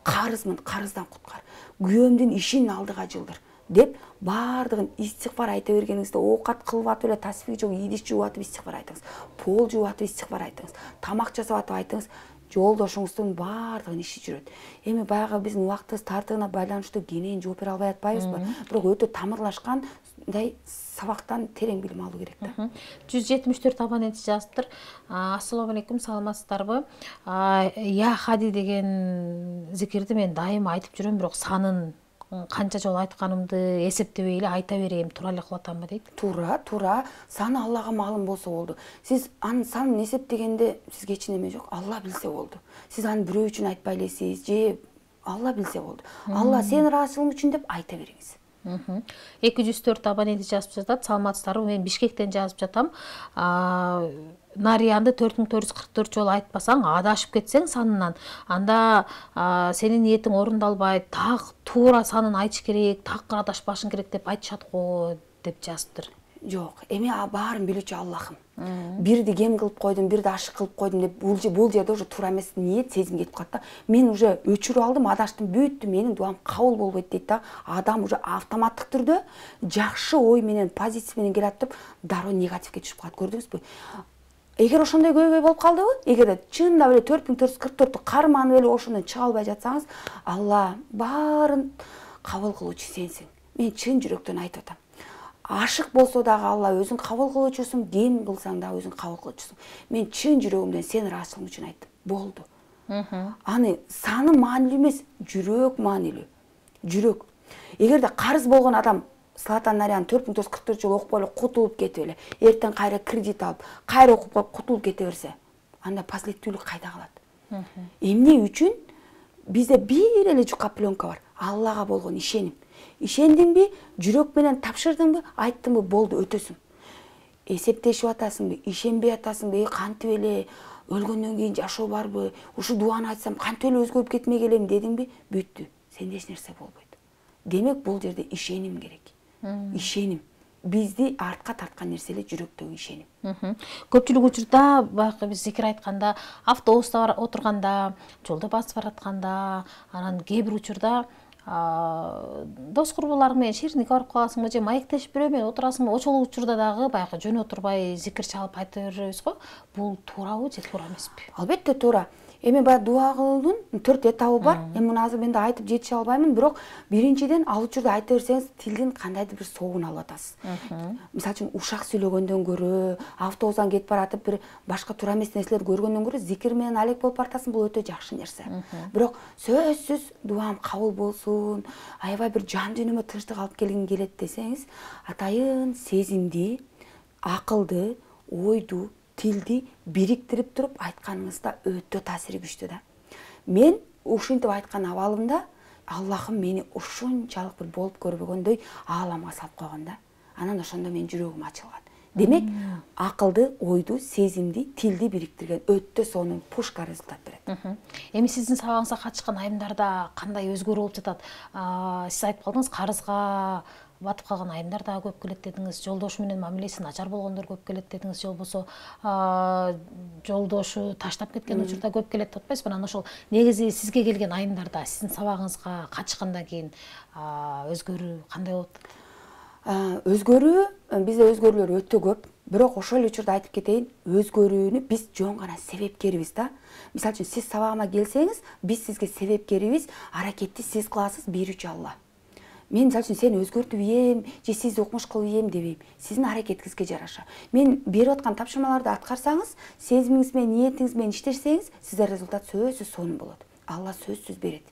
Карызмын, карыздан куткар. Күйөөмдүн ишин алдыга жылдыр деп бардыгын истигфар айта бергениңизде, оокат кылып атып эле тасбих жок, идиш жууп атып истигфар айтыңыз. Пол жууп атып истигфар айтыңыз. Тамак жасап атып айтыңыз. Жолдошуңуздун бардыгын иши жүрөт. Эми баягы биздин убактыбыз тартыгына байланыштуу кенен жооп бере албай атпайбызбы? Бирок өтө тамырлашкан сабактан терең билим алуу керек да. 174 абонент жазыптыр. Ассаламу алейкум, саламатсыздарбы? Я хади деген зикирди мен дайым айтып жүрөм, бирок санын канча жолу айтканымды эсептебей эле айта берейм, туура эле кылып атамбы дейт. Туура. Саны Аллага маалым болсо болду. Сиз анын санын эсептегенде сизге эч неме жок. Алла билсе болду. Сиз аны бирөө үчүн айтпай элесиз, же Алла билсе болду. Алла сенин ыраазычылыгың үчүн деп айта бериңиз. 204 абоненти жазып жатат. Саламатсыздарбы? Мен Бишкектен жазып жатам. Нариянды 4444 жолу айтпасаң, адашып кетсең санынан, анда сенин ниетиң орундалбайт, так туура санын айтыш керек, такыр адашпашың керек деп айтышат го деп жазыптыр. Жок, эми баарын билүүчү Аллахым. Бирди кем кылып койдум, бирди ашык кылып койдум деп бул жерде уже туура эмес ниет, сезим кетип калат да. Мен уже өчүрүп алдым, адаштым, бүттү, менин дуам кабыл болбойт дейт да. Адам уже автоматтык түрдө жакшы ой менен, позиция менен келат деп дароо негативге түшүп калат, көрдүңүзбү? Эгер ошондой көйгөй болуп калдыбы, эгерде чындап эле 4444 карманып эле ошондон чыга албай жатсаңыз, Алла баарын кабыл кылуучу сенсиң. Мен чын жүрөктөн айтып атам. Ашык болсо дагы Алла өзүң кабыл кылуучусуң, кем кылсаң дагы өзүң кабыл кылуучусуң. Мен чын жүрөгүмдөн сенин ыраазычылыгың үчүн айттым. Болду. Аны саны маанилүү эмес, жүрөк маанилүү. Жүрөк. Эгерде карыз болгон адам Салатан Нарияны 4444 жолу окуп эле кутулуп кетип эле, эртең кайра кредит алып, кайра окуп коюп кутулуп кете берсе, анда последүүлүк кайда калат? Эмне үчүн? Бизде бир эле жука пленка бар. Аллага болгон ишеним. Ишендиңби, жүрөк менен тапшырдыңбы, айттыңбы, болду, өтөсүң. Эсептешип атасыңбы, ишенбей атасыңбы, кантип эле өлгөндөн кийин жашоо барбы, ушу дуаны айтсам кантип эле өзгөрүп кетмей келем дедиңби, бүттү. Сенде эч нерсе болбойт. Демек бул жерде ишеним керек. Ишеним. Бизди артка тарткан нерселер жүрөктөгү ишеним. Көпчүлүк учурда баягы биз зикир айтканда, автобуста отурганда, жолдо басып баратканда, анан кээ бир учурда дос курбуларың менен шеринекке барып каласыңбы, же маектешип бирөө менен отурасыңбы, ошол учурда дагы баягы жөн отурбай зикир чалып айта беребиз го. Бул туурабы же туура эмеспи? Албетте туура. Эми баягы дуа кылуунун 4 этабы бар. Эми муну азыр мен да айтып жетише албаймын, бирок биринчиден ал учурда айта берсеңиз тилдин кандайдыр бир соогун алып атасыз. Мисалы үчүн ушак сүйлөгөндөн көрө, автобустан кетип баратып бир башка туура эмес нерселерди көргөндөн көрө зикир менен алек болуп баратасың, бул өтө жакшы нерсе. Бирок сөзсүз дуам кабыл болсун, аябай бир жан дүйнөмө тынчтык алып келгим келет десеңиз, атайын сезимди, акылды, ойду тилди бириктирип туруп айтканыңызда өтө таасири күчтүү да. Мен ушинтип айткан абалымда Аллахым мени ушунчалык бир болуп көрбөгөндөй ааламга салып койгон да. Анан ошондо менин жүрөгүм ачылган. Демек, акылды, ойду, сезимди, тилди бириктирген өтө сонун пушка результат берет. Эми сиздин сабагыңызга катышкан айымдарда кандай өзгөрүү болуп жатат? Сиз айтып калдыңыз, карызга батып калган айымдар да көп келет дедиңиз, жолдошу менен мамилеси начар болгондор көп келет дедиңиз, же болбосо жолдошу таштап кеткен учурда көп келет деп атпайсызбы? Анан ошол негизи сизге келген айымдарда сиздин сабагыңызга катышкандан кийин өзгөрүү кандай болот? Өзгөрүү, бизде өзгөрүүлөр өтө көп. Бирок ошол учурда айтып кетейин, өзгөрүүнү биз жөн гана себепкерибиз да. Мисалы үчүн сиз сабагыма келсеңиз, биз сизге себепкерибиз, аракетти сиз кыласыз, берүүчү Алла. Мен мисалы үчүн сени өзгөртүп ийем, же сизди укмуш кылып ийем дебейм. Сиздин аракетиңизге жараша. Мен берип аткан тапшырмаларды аткарсаңыз, сезимиңиз менен, ниетиңиз менен иштесеңиз, сизде результат сөзсүз сонун болот. Алла сөзсүз берет.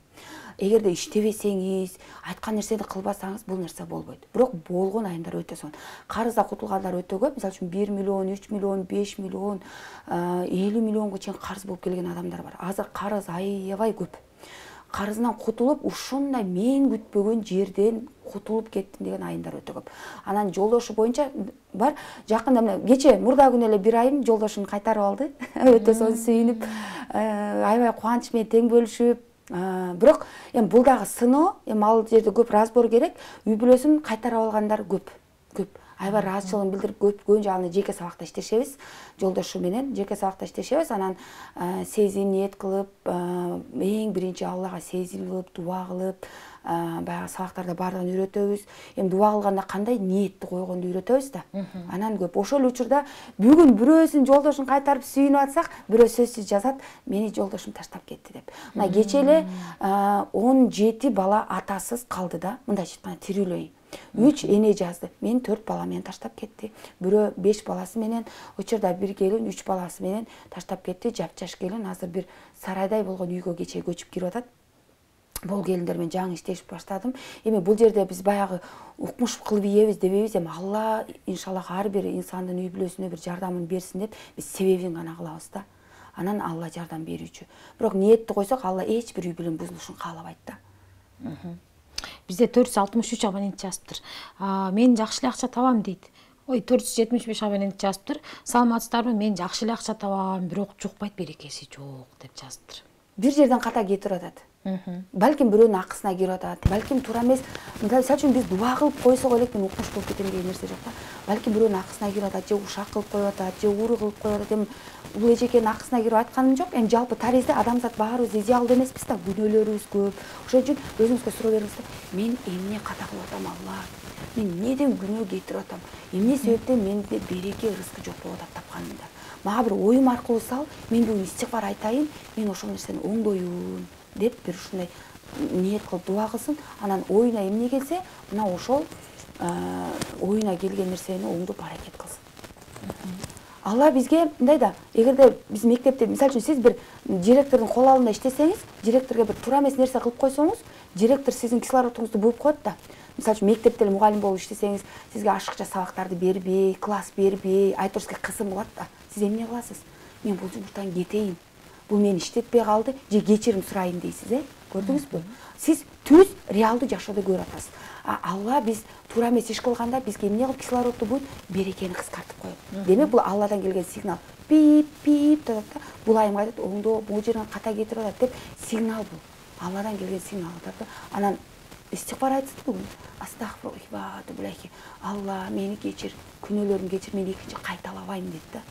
Эгерде иштебесеңиз, айткан нерсени кылбасаңыз, бул нерсе болбойт. Бирок болгон айымдар өтө сонун. Карызда кутулгандар өтө көп. Мисалы үчүн 1 миллион, 3 миллион, 5 миллион, 50 миллионго чейин карыз болуп келген адамдар бар. Азыр карыз аябай көп. Карызынан кутулуп, ушундай мен күтпөгөн жерден кутулуп кеттим деген айымдар өтө көп. Анан жолдошу боюнча бар. Жакында мына кече мурда күнү эле бир айым жолдошун кайтарып алды. Өтө сонун сүйүнүп, аябай кубаныч менен тең бөлүшүп, бирок эми бул дагы сыноо, эми ал жерде көп разбор керек. Үй бүлөсүн кайтарып алгандар көп. Аябай ыраазычылыгын билдирип көпкөн жагында жеке сабакта иштешебиз. Жолдошу менен жеке сабакта иштешебиз. Анан сезим ниет кылып, эң биринчи Аллага сезим кылып, дуа кылып, баягы сабактарда бардыгын үйрөтөбүз. Эми дуа кылганда кандай ниетти койгонду үйрөтөбүз да. Анан көп. Ошол учурда бүгүн бирөөсүн жолдошун кайтарып сүйүнүп атсак, бирөө сөзсүз жазат, мени жолдошум таштап кетти деп. Мына кече эле 17 бала атасыз калды да. Мындайча айтканда тирүүлөйүн. 3 эне жазды. Мен 4 бала менен таштап кетти. Бирөө 5 баласы менен, учурда бир келин 3 баласы менен таштап кетти. Жапжаш келин азыр бир сарайдай болгон үйгө кече көчүп кирип атат. Бул келиндер менен жаңы иштешип баштадым. Эми бул жерде биз баягы укмуш кылып ийебиз дебейбиз. Эми Алла иншаллах ар бир инсандын үй бүлөсүнө бир жардамын берсин деп биз себебин гана кылабыз да. Анан Алла жардам берүүчү. Бирок ниетти койсок, Алла эч бир үй бүлөнүн бузулушун каалабайт да. Бизде 463 абонент жазыптыр. Мен жакшы эле акча табам дейт. Ой, 475 абонент жазыптыр. Саламатсыздарбы? Мен жакшы эле акча табам, бирок жукпайт, берекеси жок деп жазыптыр. Бир жерден ката кетип атат. Балким бирөөнүн акысына кирип атат. Балким туура эмес. Мисалы үчүн биз дуа кылып койсок элек, мен укмуш болуп кетем деген нерсе жок да. Балким бирөөнүн акысына кирип атат, же ушак кылып коюп атат, же ууру кылып коюп атат. Эми бул эжекенин акысына кирип айтканым жок. Эми жалпы таризде адамзат баарыбыз идеалдуу эмеспиз да. Күнөөлөрүбүз көп. Ошон үчүн өзүңүзгө суроо бериңиз да. Мен эмне ката кылып атам, Алла? Мен эмнеден күнөө кетирип атам? Эмне себептен менде береке, рызкы жок болуп атат тапканымда? Мага бир оюм аркылуу сал, мен бүгүн истигфар айтайын, мен ошол нерсени оңдоюн деп бир ушундай ниет кылып дуа кылсын. Анан оюна эмне келсе, мына ошол оюна келген нерсени оңдоп аракет кылсын. Алла бизге мындай да, эгерде биз мектепте, мисалы үчүн сиз бир директордун кол алдында иштесеңиз, директорго бир туура эмес нерсе кылып койсоңуз, директор сиздин кислородуңузду буып коет да. Мисалы үчүн мектепте мугалим болуп иштесеңиз, сизге ашыкча сабактарды бербей, класс бербей, айтырсызга кызым болот да. Сиз эмне кыласыз? Мен бул жумуштан кетейин. Бул мени иштетпей калды, же кечирим сурайын дейсиз, көрдүңүзбү? Сиз түз реалдуу жашоодо көрүп атасыз. Алла биз туура эмес иш кылганда бизге эмне кылып кислородду буйт? Берекени кыскартып коет. Демек бул Алладан келген сигнал. Пип пип деп атат. Бул айым айтат, оңдо, бул жерден ката кетирип атат деп сигнал бул. Алладан келген сигнал атат. Анан истигфар айтсын бүгүн. Астагфируллахи. Алла мени кечир, күнөөлөрүмдү кечир, мен экинчи кайталабайм дейт да.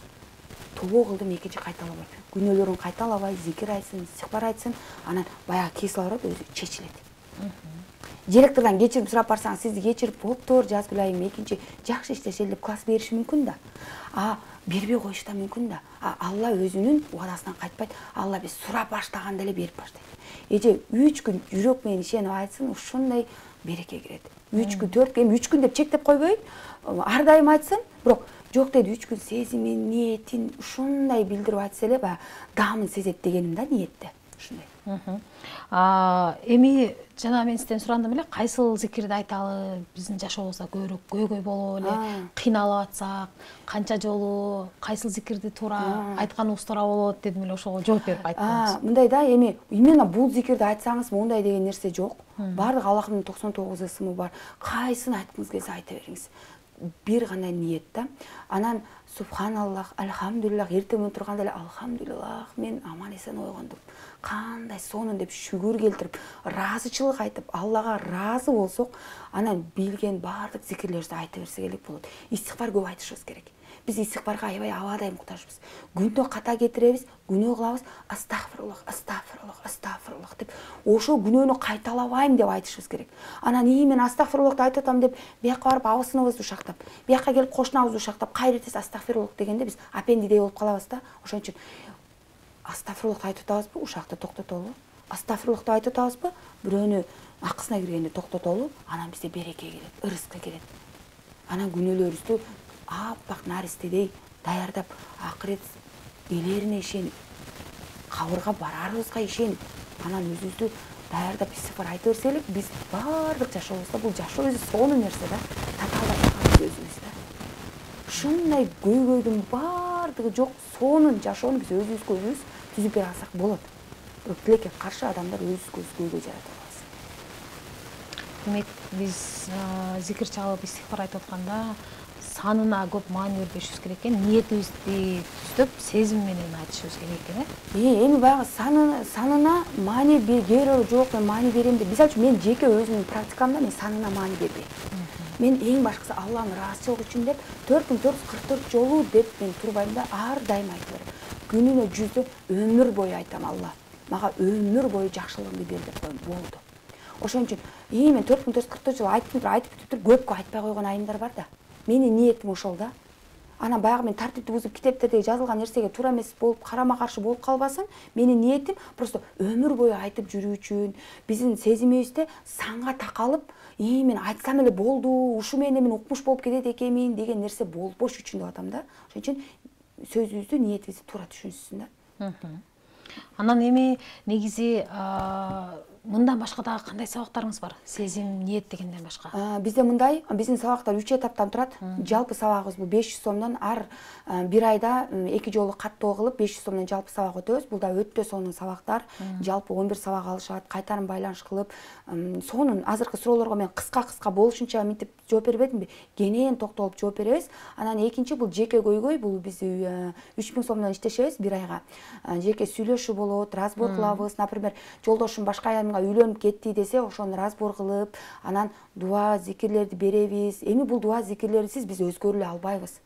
Тобо кылдым, экинчи кайталабайм. Күнөөлөрүн кайталабай, зикир айтсын, истигфар айтсын, анан баягы кислород өзү чечилет. Директордан кечирим сурап барсаң, сизди кечирип, болуптур, жазгыла айым, экинчи жакшы иштешели деп класс бериши мүмкүн да. Бербей коюшу да мүмкүн да. Алла өзүнүн уадасынан кайтпайт. Алла биз сурап баштаганда эле берип баштайт. Эже 3 күн жүрөк менен ишенип айтсын, ушундай береке кирет. 3 күн, 4 күн, 3 күн деп чектеп койбойт. Ар дайым айтсын, бирок жок деди 3 күн сезимин, ниетин ушундай билдирип айтса эле, даамын сезет дегеним да ниетте. ушундай. Эми жана мен сизден сурандым эле, кайсыл зикирди айталы, биздин жашообузда көбүрөөк көйгөй болуп эле кыйналып атсак, канча жолу кайсыл зикирди туура айтканыбыз туура болот дедим эле, ошого жооп берип айтканбыз. Мындай да, эми именно бул зикирди айтсаңыз мындай деген нерсе жок. Бардык Аллахтын 99 ысымы бар. Кайсын айткыңыз келсе айта бериңиз. Бир гана ниет да. Анан субханаллах, альхамдулиллах, эртең турганда эле алхамдулиллах, мен аман эсен ойгондум. Кандай сонун деп шүгүр келтирип, ыраазычылык айтып, Аллага ыраазы болсок, анан билген бардык зикирлерди айта берсек элек болот. Истигфар көп айтышыбыз керек. Биз истигфарга аябай абадай муктажбыз. Күндө ката кетиребиз, күнөө кылабыз, астагфируллах, астагфируллах, астагфируллах деп, ошо күнөөнү кайталабайм деп айтышыбыз керек. Анан мен астагфируллахты айтып атам деп, бияка барып абысыныбызды ушактап, бияка келип кошунабызды ушактап, кайра эртеси астагфируллах дегенде биз апендидей болуп калабыз да. Ошон үчүн астагфируллахты айтып атабызбы, ушакта токтотолу. Астагфируллахты айтып атабызбы, бирөөнү акысына киргенде токтотолу, анан бизде береке келет, ырыскы келет. Анан күнөөлөрүбүздү аппак наристедей даярдап, акырет элерине ишенип, кабырга барарыбызга ишенип, анан өзүбүздү даярдап истигфар айта берсек, биз бардык жашообузда, бул жашоо өзү сонун нерсе да, татаалап өзүбүз да. Ушундай көйгөйдүн бардыгы жок, сонун жашоону биз өзүбүзгө өзүбүз түзүп бере алсак болот. Бирок тилекке каршы адамдар өзүбүзгө көйгөй жарата алабыз. Демек, биз зикир чалып истигфар айтып атканда санына көп маани бербешибиз керек экен, ниетибизди түздөп, сезим менен айтышыбыз керек экен, Эми баягы санына маани берер жок, мен маани берем деп. Мисалы үчүн мен жеке өзүмдүн практикамда мен санына маани бербейм. Мен эң башкысы Алланын ыраазычылыгы үчүн деп 4444 жолу деп мен турбайм да, ар дайым айтып берем. Күнүнө 100дө өмүр бою айтам, Алла, мага өмүр бою жакшылыгыңды бер деп коем, болду. Ошон үчүн мен 4444 жолу айтып бүтүп көпкө айтпай койгон айымдар бар да. Менин ниетим ошол да. Анан баягы мен тартипти бузуп китептердеги жазылган нерсеге туура эмес болуп, карама каршы болуп калбасын. Менин ниетим просто өмүр бою айтып жүрүү үчүн, биздин сезимибизде санга такалып, мен айтсам эле болду, ушу менен мен укмуш болуп кетет экенмин деген нерсе болбош үчүн деп атам да. Ошон үчүн сөзүбүздү, ниетибизди туура түшүнүшсүн да. Анан эми негизи мындан башка дагы кандай сабактарыңыз бар? Сезим, ниет дегенден башка. Бизде мындай, биздин сабактар 3 этаптан турат. Жалпы сабагыбыз бул 500 сомдон, ар бир айда 2 жолу каттоо кылып 500 сомдон жалпы сабак өтөбүз. Бул да өтө сонун сабактар. Жалпы 11 сабак алышат, кайтарым байланыш кылып, сонун азыркы суроолорго мен кыска болушунча мынтип жооп бербедимби? Кенен токтолуп жооп беребиз. Анан экинчи бул жеке көйгөй, бул биз 3000 сомдон иштешебиз бир айга. Жеке сүйлөшүү болот, разбор кылабыз. Например, жолдошум башка аямга үйлөнүп кетти десе, ошону разбор кылып, анан дуа, зикирлерди беребиз. Эми бул дуа, зикирлерсиз биз өзгөрө эле албайбыз.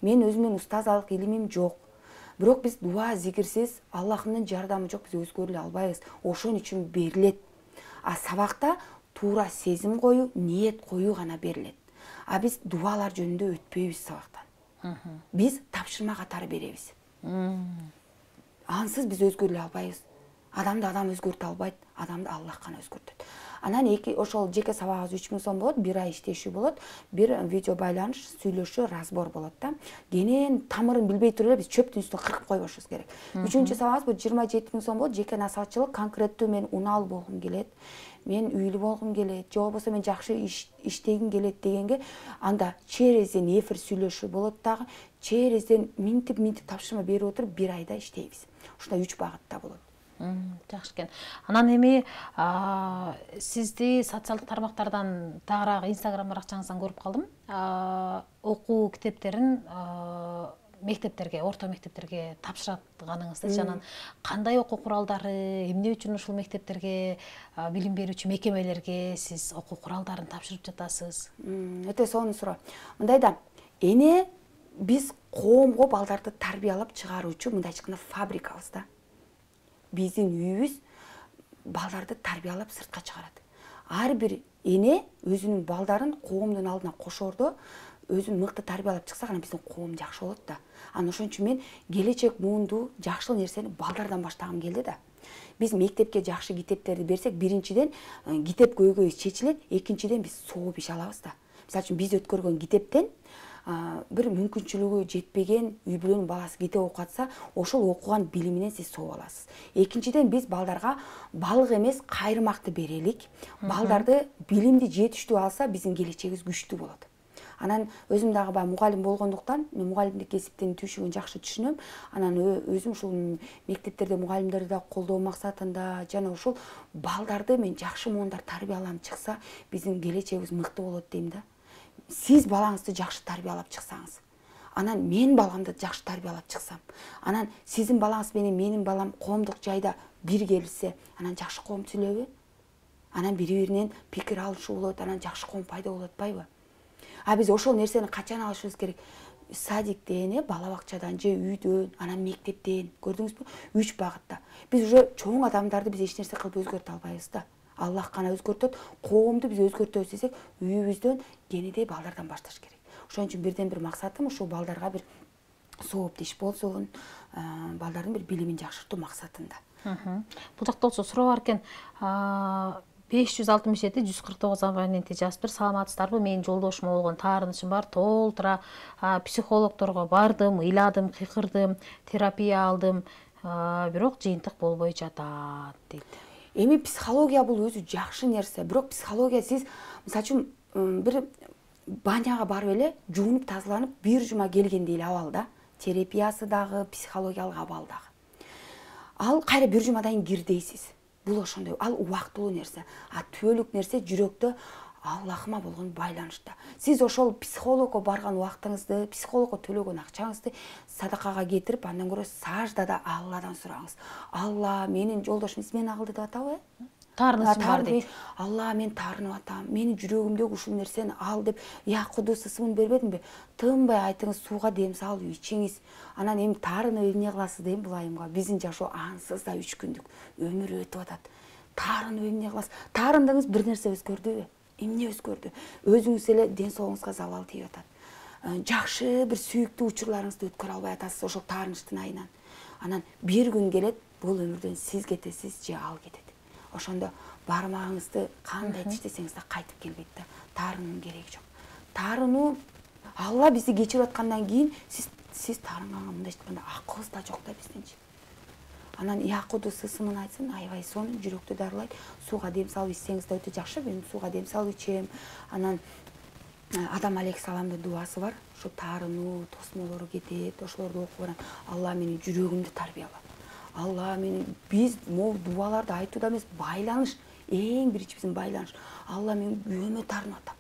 Мен өзүмдүн устазалык илимим жок. Бирок биз дуа, зикирсиз Аллахтын жардамы жок, биз өзгөрө эле албайбыз. Ошон үчүн берилет. Сабакта туура сезим коюу, ниет коюу гана берилет. Биз дуалар жөнүндө өтпөйбүз сабактан. Биз тапшырма катары беребиз. Ансыз биз өзгөрө эле албайбыз. Адамды адам өзгөртө албайт, адамды Аллах гана өзгөртөт. Анан ошол жеке сабагыбыз 3000 сом болот, бир ай иштешүү болот, бир видео байланыш, сүйлөшүү, разбор болот да. Кенен тамырын билбей туруп эле биз чөптүн үстүнө кыркып койбошубуз керек. Үчүнчү сабагыбыз бул 27 000 сом болот, жеке насаатчылык, конкреттүү мен унаалуу болгум келет, мен үйлүү болгум келет, же болбосо мен жакшы иштегим келет дегенге, анда черезден эфир сүйлөшүү болот дагы, черезден минтип тапшырма берип отуруп бир айда иштейбиз. Ушундай 3 багытта болот. Жакшы экен. Анан эми сизди социалдык тармактардан тагыраак Instagram баракчаңыздан көрүп калдым. Окуу китептерин мектептерге, орто мектептерге тапшыратганыңызды, анан кандай окуу куралдары, эмне үчүн ушул мектептерге, билим берүүчү мекемелерге сиз окуу куралдарын тапшырып жатасыз? Өтө сонун суроо. Мындай да, эне биз коомго балдарды тарбиялап чыгаруучу мындай ичкана фабрикабыз да. Биздин үйүбүз балдарды тарбиялап сыртка чыгарат. Ар бир эне өзүнүн балдарын коомдун алдына кошоордо өзүн мыкты тарбиялап чыкса гана биздин коом жакшы болот да. Анан ошон үчүн мен келечек муунду жакшы нерсени балдардан баштагым келди да. Биз мектепке жакшы китептерди берсек, биринчиден китеп көйгөйү чечилет, экинчиден биз сооп иш алабыз да. Мисалы үчүн биз өткөргөн китептен бир мүмкүнчүлүгү жетпеген үй бүлөнүн баласы кете окутса, ошол окуган билиминен сиз сооп аласыз. Экинчиден биз балдарга балык эмес кайрымакты берелик. Балдарды билимди жетиштүү алса, биздин келечегибиз күчтүү болот. Анан өзүм дагы баягы мугалим болгондуктан, мен мугалимдик кесиптин түйшүгүн жакшы түшүнөм. Анан өзүм ушул мектептерде мугалимдерди да колдоо максатында жана ушул балдарды мен жакшы муундар тарбияланып чыкса, биздин келечегибиз мыкты болот дейм да. Сиз балаңызды жакшы тарбиялап чыксаңыз, анан мен баламды жакшы тарбиялап чыксам, анан сиздин балаңыз менен менин балам коомдук жайда бир келсе, анан жакшы коом түзүлөбү? Анан бири-биринен пикир алышуу болот, анан жакшы коом пайда болот атпайбы? А биз ошол нерсени качан алышыбыз керек? Садиктен, бала бакчадан же үйдөн, анан мектептен, көрдүңүзбү? 3 багытта. Биз уже чоң адамдарды биз эч нерсе кылып өзгөртө албайбыз да. Аллах гана өзгөртөт. Коомду биз өзгөртөбүз десек, үйүбүздөн, кенедей балдардан башташ керек. Ошон үчүн бирден бир максатым ушул балдарга бир сооптеш болсун, балдардын бир билимин жакшыртуу максатында. Бул жакта болсо суроо бар экен. 567-149 абоненти жазыптыр. Саламатсыздарбы? Менин жолдошум болгон таарынычым бар. Толтура психологторго бардым, ыйладым, кыйкырдым, терапия алдым. Бирок жыйынтык болбой жатат дейт. Эми психология бул өзү жакшы нерсе. Бирок психология сиз, мисалы үчүн, бир баняга барып эле, жуунуп тазаланып, бир жума келгенде эле абал да. Терапиясы дагы, психологиялык абал дагы. Ал кайра бир жумадан кийин кирдейсиз. Бул ошондой, ал убактылуу нерсе. А түбөлүк нерсе жүрөктө Аллахыма болгон байланышта. Сиз ошол психологко барган убактыңызды, психологко төлөгөн акчаңызды садакага кетирип, андан көрө саждада Алладан сураңыз. Алла, менин жолдошум измен акылды деп атабы? Таарынычым бар дейт. Алла, мен таарынып атам. Менин жүрөгүмдөгү ушул нерсени ал деп, я Кудус ысымын бербедимби? Тынбай айтыңыз, сууга дем салып ичиңиз. Анан эми таарынып эмне кыласыз дейм бул айымга. Биздин жашоо ансыз да 3 күндүк өмүр өтүп атат. Таарынып эмне кыласыз? Таарындыңыз, бир нерсе өзгөрдүбү? Эмне өзгөрдү? Өзүңүз эле ден соолугуңузга залал тийип атат. Жакшы бир сүйүктүү учурларыңызды өткөрө албай атасыз ошол таарынычтын айынан. Анан бир күн келет, бул өмүрдөн сиз кетесиз же ал кетет. Ошондо бармагыңызды кандай тиштесеңиз да кайтып келбейт да. Таарынуунун кереги жок. Таарынуу, Алла бизди кечирип аткандан кийин сиз таарынганга мындай айтканда акыбыз да жок да биздинчи. Анан я Кудус ысымын айтсын, аябай сонун жүрөктү дарылайт. Сууга дем салып ичсеңиз да өтө жакшы. Мен сууга дем салып ичем. Анан Адам алейхиссаламдын дуасы бар. Ошо таарынуу, тосмолору кетет. Ошолорду окуп анан Алла менин жүрөгүмдү тарбияла. Алла менин, биз могу дубаларды айтууда эмес, байланыш, эң биринчи биздин байланыш. Алла, мен күйөөмө таарынып атам.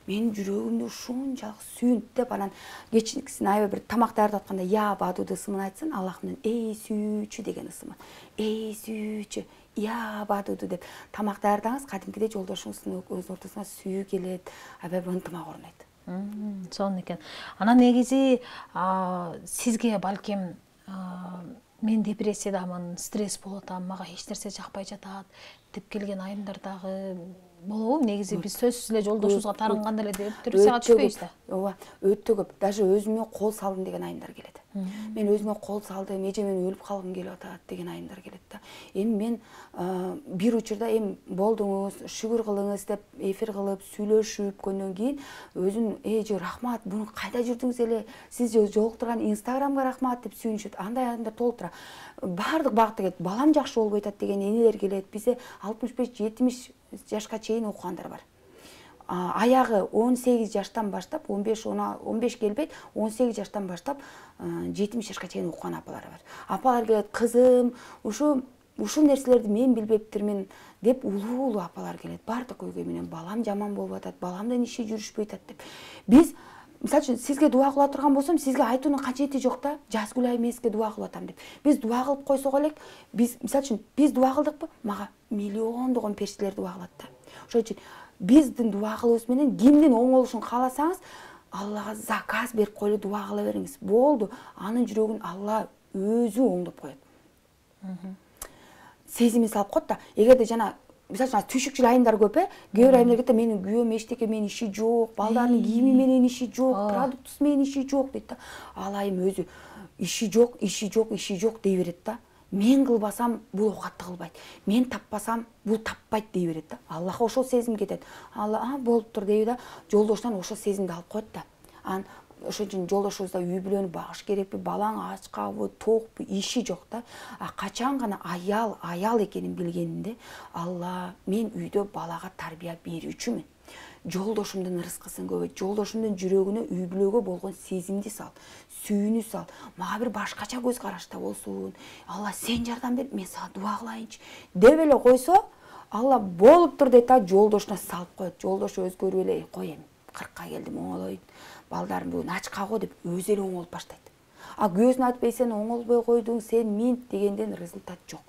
Менин жүрөгүмдү ушунчалык сүйүнт деп, анан кечиксин аябай бир тамак даярдап атканда я Бадуду ысымын айтсын, Аллахтын эй сүйүүчү деген ысымы. Эй сүйүүчү, я Бадуду деп тамак даярдаңыз, кадимкидей жолдошуңуздун өз ортосуна сүйүү келет, аябай бир ынтымак орнойт. Сонун экен. Анан негизи сизге балким мен депрессиядамын, стресс болуп атам, мага эч нерсе жакпай жатат деп келген айымдар дагы болобу? Негизи биз сөзсүз эле жолдошубузга таарынганда эле депрессияга түшпөйбүз да. Ооба, өтө көп. Даже өзүмө кол салдым деген айымдар келет. Мен өзүмө кол салдым, эже мен өлүп калгым келип атат деген айымдар келет да. Эми мен бир учурда эми болдуңуз, шүгүр кылыңыз деп эфир кылып сүйлөшүп көндөн кийин өзүн эже рахмат, буну кайда жүрдүңүз эле, сиз жолуктурган Инстаграмга рахмат деп сүйүнүшөт. Андай адамдар толтура. Бардык багытта келет. Балам жакшы болбой атат деген энелер келет. Бизде 65-70 жашка чейин окугандар бар. Аягы 18 жаштан баштап, 15 келбейт, 18 жаштан баштап 70 жашка чейин окуган апалар бар. Апалар келет, кызым, ушул нерселерди мен билбептирмин деп улуу апалар келет. Бардык көйгөй менен балам жаман болуп атат, баламдын иши жүрүшпөй атат деп. Биз, мисалы үчүн, сизге дуа кыла турган болсом, сизге айтуунун кажети жок да. Жазгүл айым эмеске дуа кылып атам деп. Биз дуа кылып койсок элек, биз, мисалы үчүн, биз дуа кылдыкпы? Мага миллиондогон периштелер дуа кылат да. Ошон үчүн биздин дуа кылыбыбыз менен кимдин оңолушун кааласаңыз, Аллага заказ берип коелу, дуа кыла бериңиз. Болду, анын жүрөгүн Алла өзү оңдоп коет. Сезими салып коет да. Эгерде жана мисалы үчүн түйшүкчүл айымдар көп, кээ бир айымдар кетти, менин күйөөм эчтеке менин иши жок, балдардын кийими менен иши жок, продуктусу менен иши жок дейт да. Ал айым өзү иши жок дей берет да. Мен кылбасам бул оокатты кылбайт. Мен таппасам бул таппайт дей берет да. Аллахка ошол сезим кетет. Алла, болуптур дейби да, жолдошунан ошол сезимди алып коет да. ошон үчүн жолдошубузда үй бүлөнү багыш керекпи, балаң ачкабы, токпу, иши жок да. Качан гана аял экенин билгенинде, Алла, мен үйдө балага тарбия берүүчүмүн. Жолдошумдун ырыскысын көбөйт, жолдошумдун жүрөгүнө, үй бүлөгө болгон сезимди сал, сүйүүнү сал. Мага бир башкача көз карашта болсун. Алла, сен жардам бер, мен сага дуа кылайынчы деп эле койсо, Алла болуптур дейт да, жолдошуна салып коет. Жолдошу өзгөрүп эле, кой эми, 40ка келдим, оңолойт. Балдарым бүгүн ачка го деп өзү эле оңолуп баштайт. Күйөөсүнө айтпай, сен оңолбой койдуң, сен минт дегенден результат жок.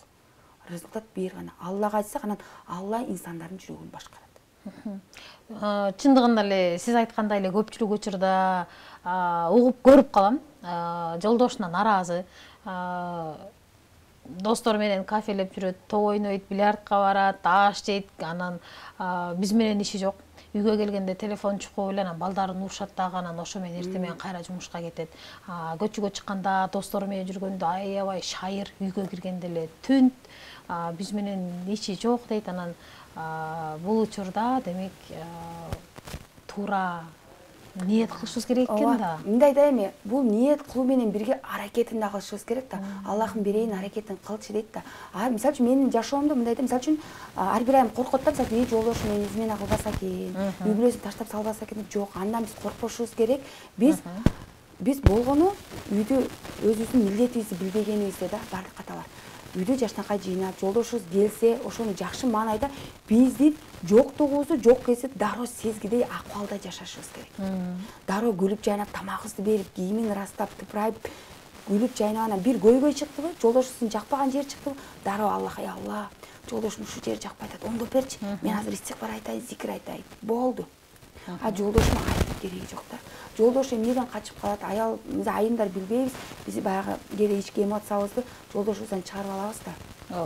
Результат бир гана. Аллага айтсак, анан Алла инсандардын жүрөгүн башкарат. Чындыгында эле сиз айткандай эле көпчүлүк учурда угуп көрүп калам, жолдошуна наразы, достору менен кафелеп жүрөт, топ ойнойт, бильярдка барат, аш жейт, анан биз менен иши жок. Үйгө келгенде телефон чукуп эле, анан балдарын урушат дагы, анан ошо менен эртең менен кайра жумушка кетет. Көчөгө чыкканда, достору менен жүргөндө аябай шайыр, үйгө киргенде эле түнт, биз менен иши жок дейт. Анан бул учурда демек туура ниет кылышыбыз керек экен да. Мындай да эми, бул ниет кылуу менен бирге аракетин да кылышыбыз керек да. Аллахым берейин аракетин кылчы дейт да. Мисалы үчүн менин жашоомдо мындай да, мисалы үчүн ар бир айым коркот да, мисалы жолдошум мени измена кылбаса экен, үй бүлөсүн таштап салбаса экен. Жок, андан биз коркпошубуз керек. Биз болгону үйдө өзүбүздүн милдетибизди билбегенибизде да бардык ката бар. Үйдө жашнакай жыйнап, жолдошубуз келсе, ошону жакшы маанайда биздин жоктугубузду жок кезде дароо сезгидей акыбалда жашашыбыз керек. Дароо күлүп жайнап, тамагыбызды берип, кийимин ырастап, тыпырайып, күлүп жайнап, анан бир көйгөй чыктыбы, жолдошубуздун жакпаган жери чыктыбы, дароо Аллахка, Алла, жолдошум ушу жери жакпай атат, оңдоп берчи. Мен азыр истигфар айтайын, зикир айтайын. Болду. Жолдошума айтып кереги жок да. Жолдош эмнеден качып калат, айымдар билбейбиз. Биз баягы кээде ички эмоциябызды жолдошубуздан чыгарып алабыз да.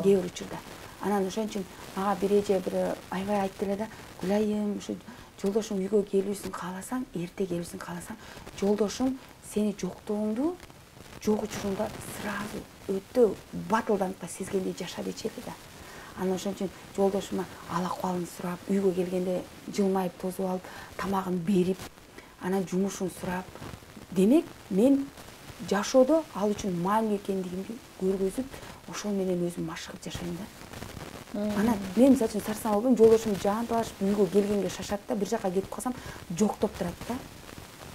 Кээ бир учурда. Анан ошон үчүн мага бир эже бир аябай айтты эле да, Гүлайым, ушу жолдошуң үйгө келүүсүн кааласаң, эрте келүүсүн кааласаң, жолдошуң сени жоктугуңду жок учурунда сразу өтө батылдантып сезгендей жаша дечи эле да. Анан ошон үчүн жолдошума ал акыбалын сурап, үйгө келгенде жылмайып тосуп алып, тамагын берип, анан жумушун сурап, демек мен жашоодо ал үчүн маанилүү экендигимди көргөзүп, ошол менен өзүм машыгып жашайм да. Анан мен мисалы үчүн сарсаң болбойм, жолдошум жанталашып үйгө келгенге шашат да, бир жака кетип калсам, жоктоп турат да.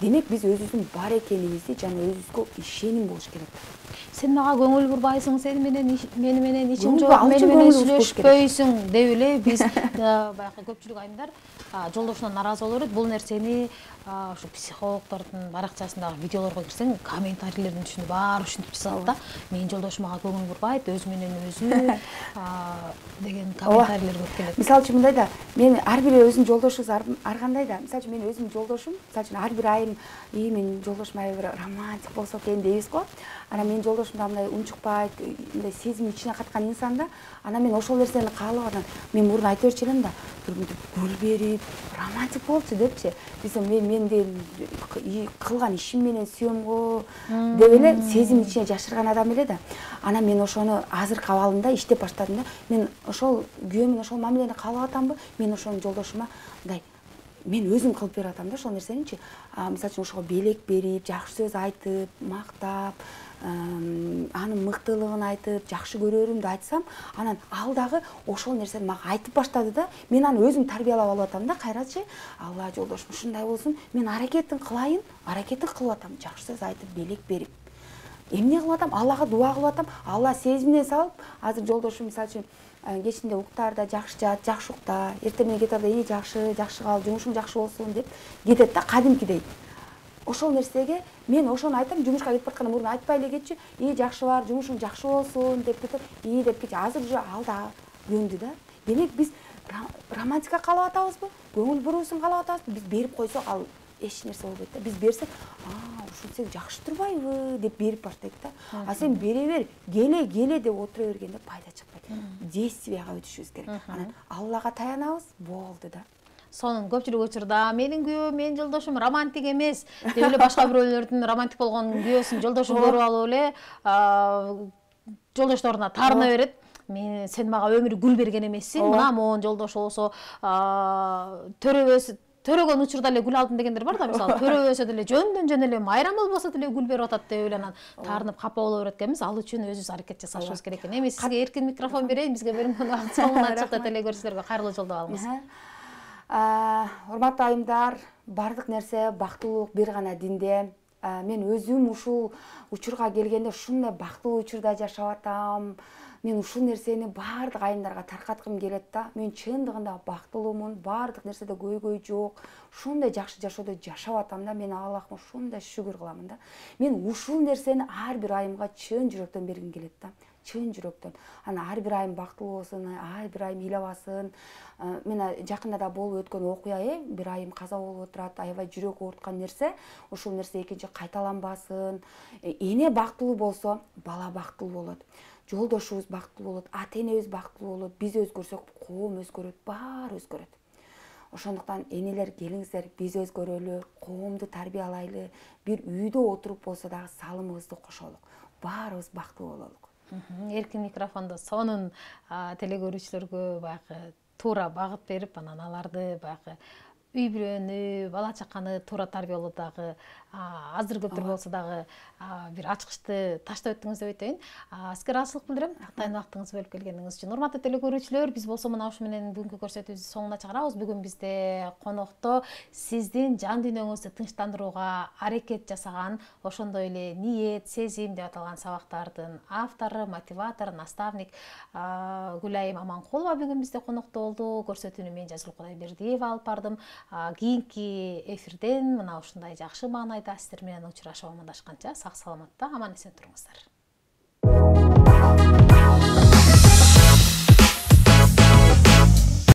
Демек биз өзүбүздүн бар экенибизди жана өзүбүзгө ишеним болуш керек да. Сен мага көңүл бурбайсың, сен мени менен ичиң жок, мени менен сүйлөшпөйсүң деп эле биз баягы көпчүлүк айымдар жолдошуна наразы боло берет. Бул нерсени ушу психологдордун баракчасындагы видеолорго кирсең, комментарийлердин ичинде баары ушинтип жазат да. Менин жолдошум мага көңүл бурбайт, өзү менен өзү деген комментарийлер көп келет. Мисалы үчүн мындай да, мен ар бир өзүнүн жолдошубуз ар кандай да. Мисалы үчүн мен өзүмдүн жолдошум, мисалы үчүн ар бир айым, менин жолдошум аябай бир романтик болсо экен дейбиз го. Анан менин жолдошум да мындай унчукпайт, мындай сезим ичине каткан инсан да. Анан мен ошол нерсени каалап, анан мен мурун айта берчү элем да, гүл берип, романтик болчу депчи. Мен кылган ишим менен сүйөм го деп эле сезим ичине жашырган адам эле да. Анан мен ошону азыркы абалымда иштеп баштадым да. Мен ошол күйөөмүн ошол мамилени каалап атамбы? Мен ошонун жолдошума мындай мен өзүм кылып берип атам да ошол нерсеничи. Мисалы үчүн ошого белек берип, жакшы сөз айтып, мактап, анын мыктылыгын айтып, жакшы көрөрүмдү айтсам, анан ал дагы ошол нерсени мага айтып баштады да. Мен аны өзүм тарбиялап алып атам да, кайрачы. Алла, жолдошум ушундай болсун. Мен аракетин кылайын, аракетин кылып атам, жакшы сөз айтып, белек берип. Эмне кылып атам? Аллага дуа кылып атам. Алла сезимине салып, азыр жолдошум мисалы үчүн кечинде уктаарда жакшы жат, жакшы укта, эртең менен кетип атат, жакшы кал, жумушуң жакшы болсун деп кетет да, кадимкидей. Ошол нерсеге мен ошону айтам, жумушка кетип атканда мурун айтпай эле кетчи, жакшы бар, жумушуң жакшы болсун деп кетип, деп кетчи. Азыр уже ал да көндү да. Демек биз романтика каалап атабызбы? Көңүл буруусун каалап атабызбы? Биз берип койсок, ал эч нерсе болбойт да. Биз берсек, ушинтсек жакшы турбайбы деп берип баштайт да. Сен бере бер, келе деп отура бергенде пайда чыкпайт. Действияга өтүшүбүз керек. Анан Аллага таянабыз, болду да. Сонун көпчүлүк учурда менин күйөөм, менин жолдошум романтик эмес деп эле башка бирөөлөрдүн романтик болгон күйөөсүн жолдошун көрүп алып эле жолдошторуна таарына берет. Сен мага өмүрү гүл берген эмессиң, мына моун жолдош болсо төрөбөсү төрөгөн учурда эле гүл алдым дегендер бар да, мисалы төрөбөсө деле жөн эле майрам болбосо деле гүл берип атат деп эле анан таарынып капа боло берет экенбиз. Ал үчүн өзүбүз аракет жасашыбыз керек экен. Эми сизге эркин микрофон берейин, бизге берилген убакыт соңуна чыкты. Телекөрүүчүлөргө кайрылуу жолдоп алыңыз. Урматтуу айымдар, бардык нерсе бактылуулук бир гана динде. Мен өзүм ушул учурга келгенде ушундай бактылуу учурда жашап атам. Мен ушул нерсени бардык айымдарга таркаткым келет да. Мен чындыгында бактылуумун, бардык нерседе көйгөй жок. Ушундай жакшы жашоодо жашап атам да. Мен Аллахка ушундай шүгүр кыламын да. Мен ушул нерсени ар бир айымга чын жүрөктөн бергим келет да. Чын жүрөктөн. Ана ар бир айым бактылуу болсун, ар бир айым ыйлабасын. Мен жакында да болуп өткөн окуя, бир айым каза болуп отурат, аябай жүрөк ооруткан нерсе. Ушул нерсе экинчи кайталанбасын. Эне бактылуу болсо, бала бактылуу болот. Жолдошубуз бактылуу болот, ата-энебиз бактылуу болот. Биз өзгөрсөк, коом өзгөрөт, баары өзгөрөт. Ошондуктан энелер келиңиздер, биз өзгөрөлү, коомду тарбиялайлы, бир үйдө отуруп болсо дагы салымыбызды кошолук. Баарыбыз бактылуу бололук. Эркин микрофондо сонун телекөрүүчүлөргө баягы туура багыт берип, анан аларды баягы үй бүлөнү, бала чаканы туура тарбиялоодагы азыр көптөр болсо дагы бир ачкычты таштап өттүңүз деп айтайын. Сизге ыраазычылык билдирем, атайын убактыңызды бөлүп келгениңиз үчүн. Урматтуу телекөрүүчүлөр, биз болсо мына ушу менен бүгүнкү көрсөтүүбүздү соңуна чыгарабыз. Бүгүн бизде конокто сиздин жан дүйнөңүздү тынчтандырууга аракет жасаган, ошондой эле ниет, сезим деп аталган сабактардын автору, мотиватор, наставник Гүлайым Аманкулова бүгүн бизде конокто болду. Көрсөтүүнү мен Жазыл Кудайбердиева алып бардым. Кийинки эфирден мына ушундай жакшы маанайда сиздер менен учурашып амандашканча сак саламатта аман эсен туруңуздар.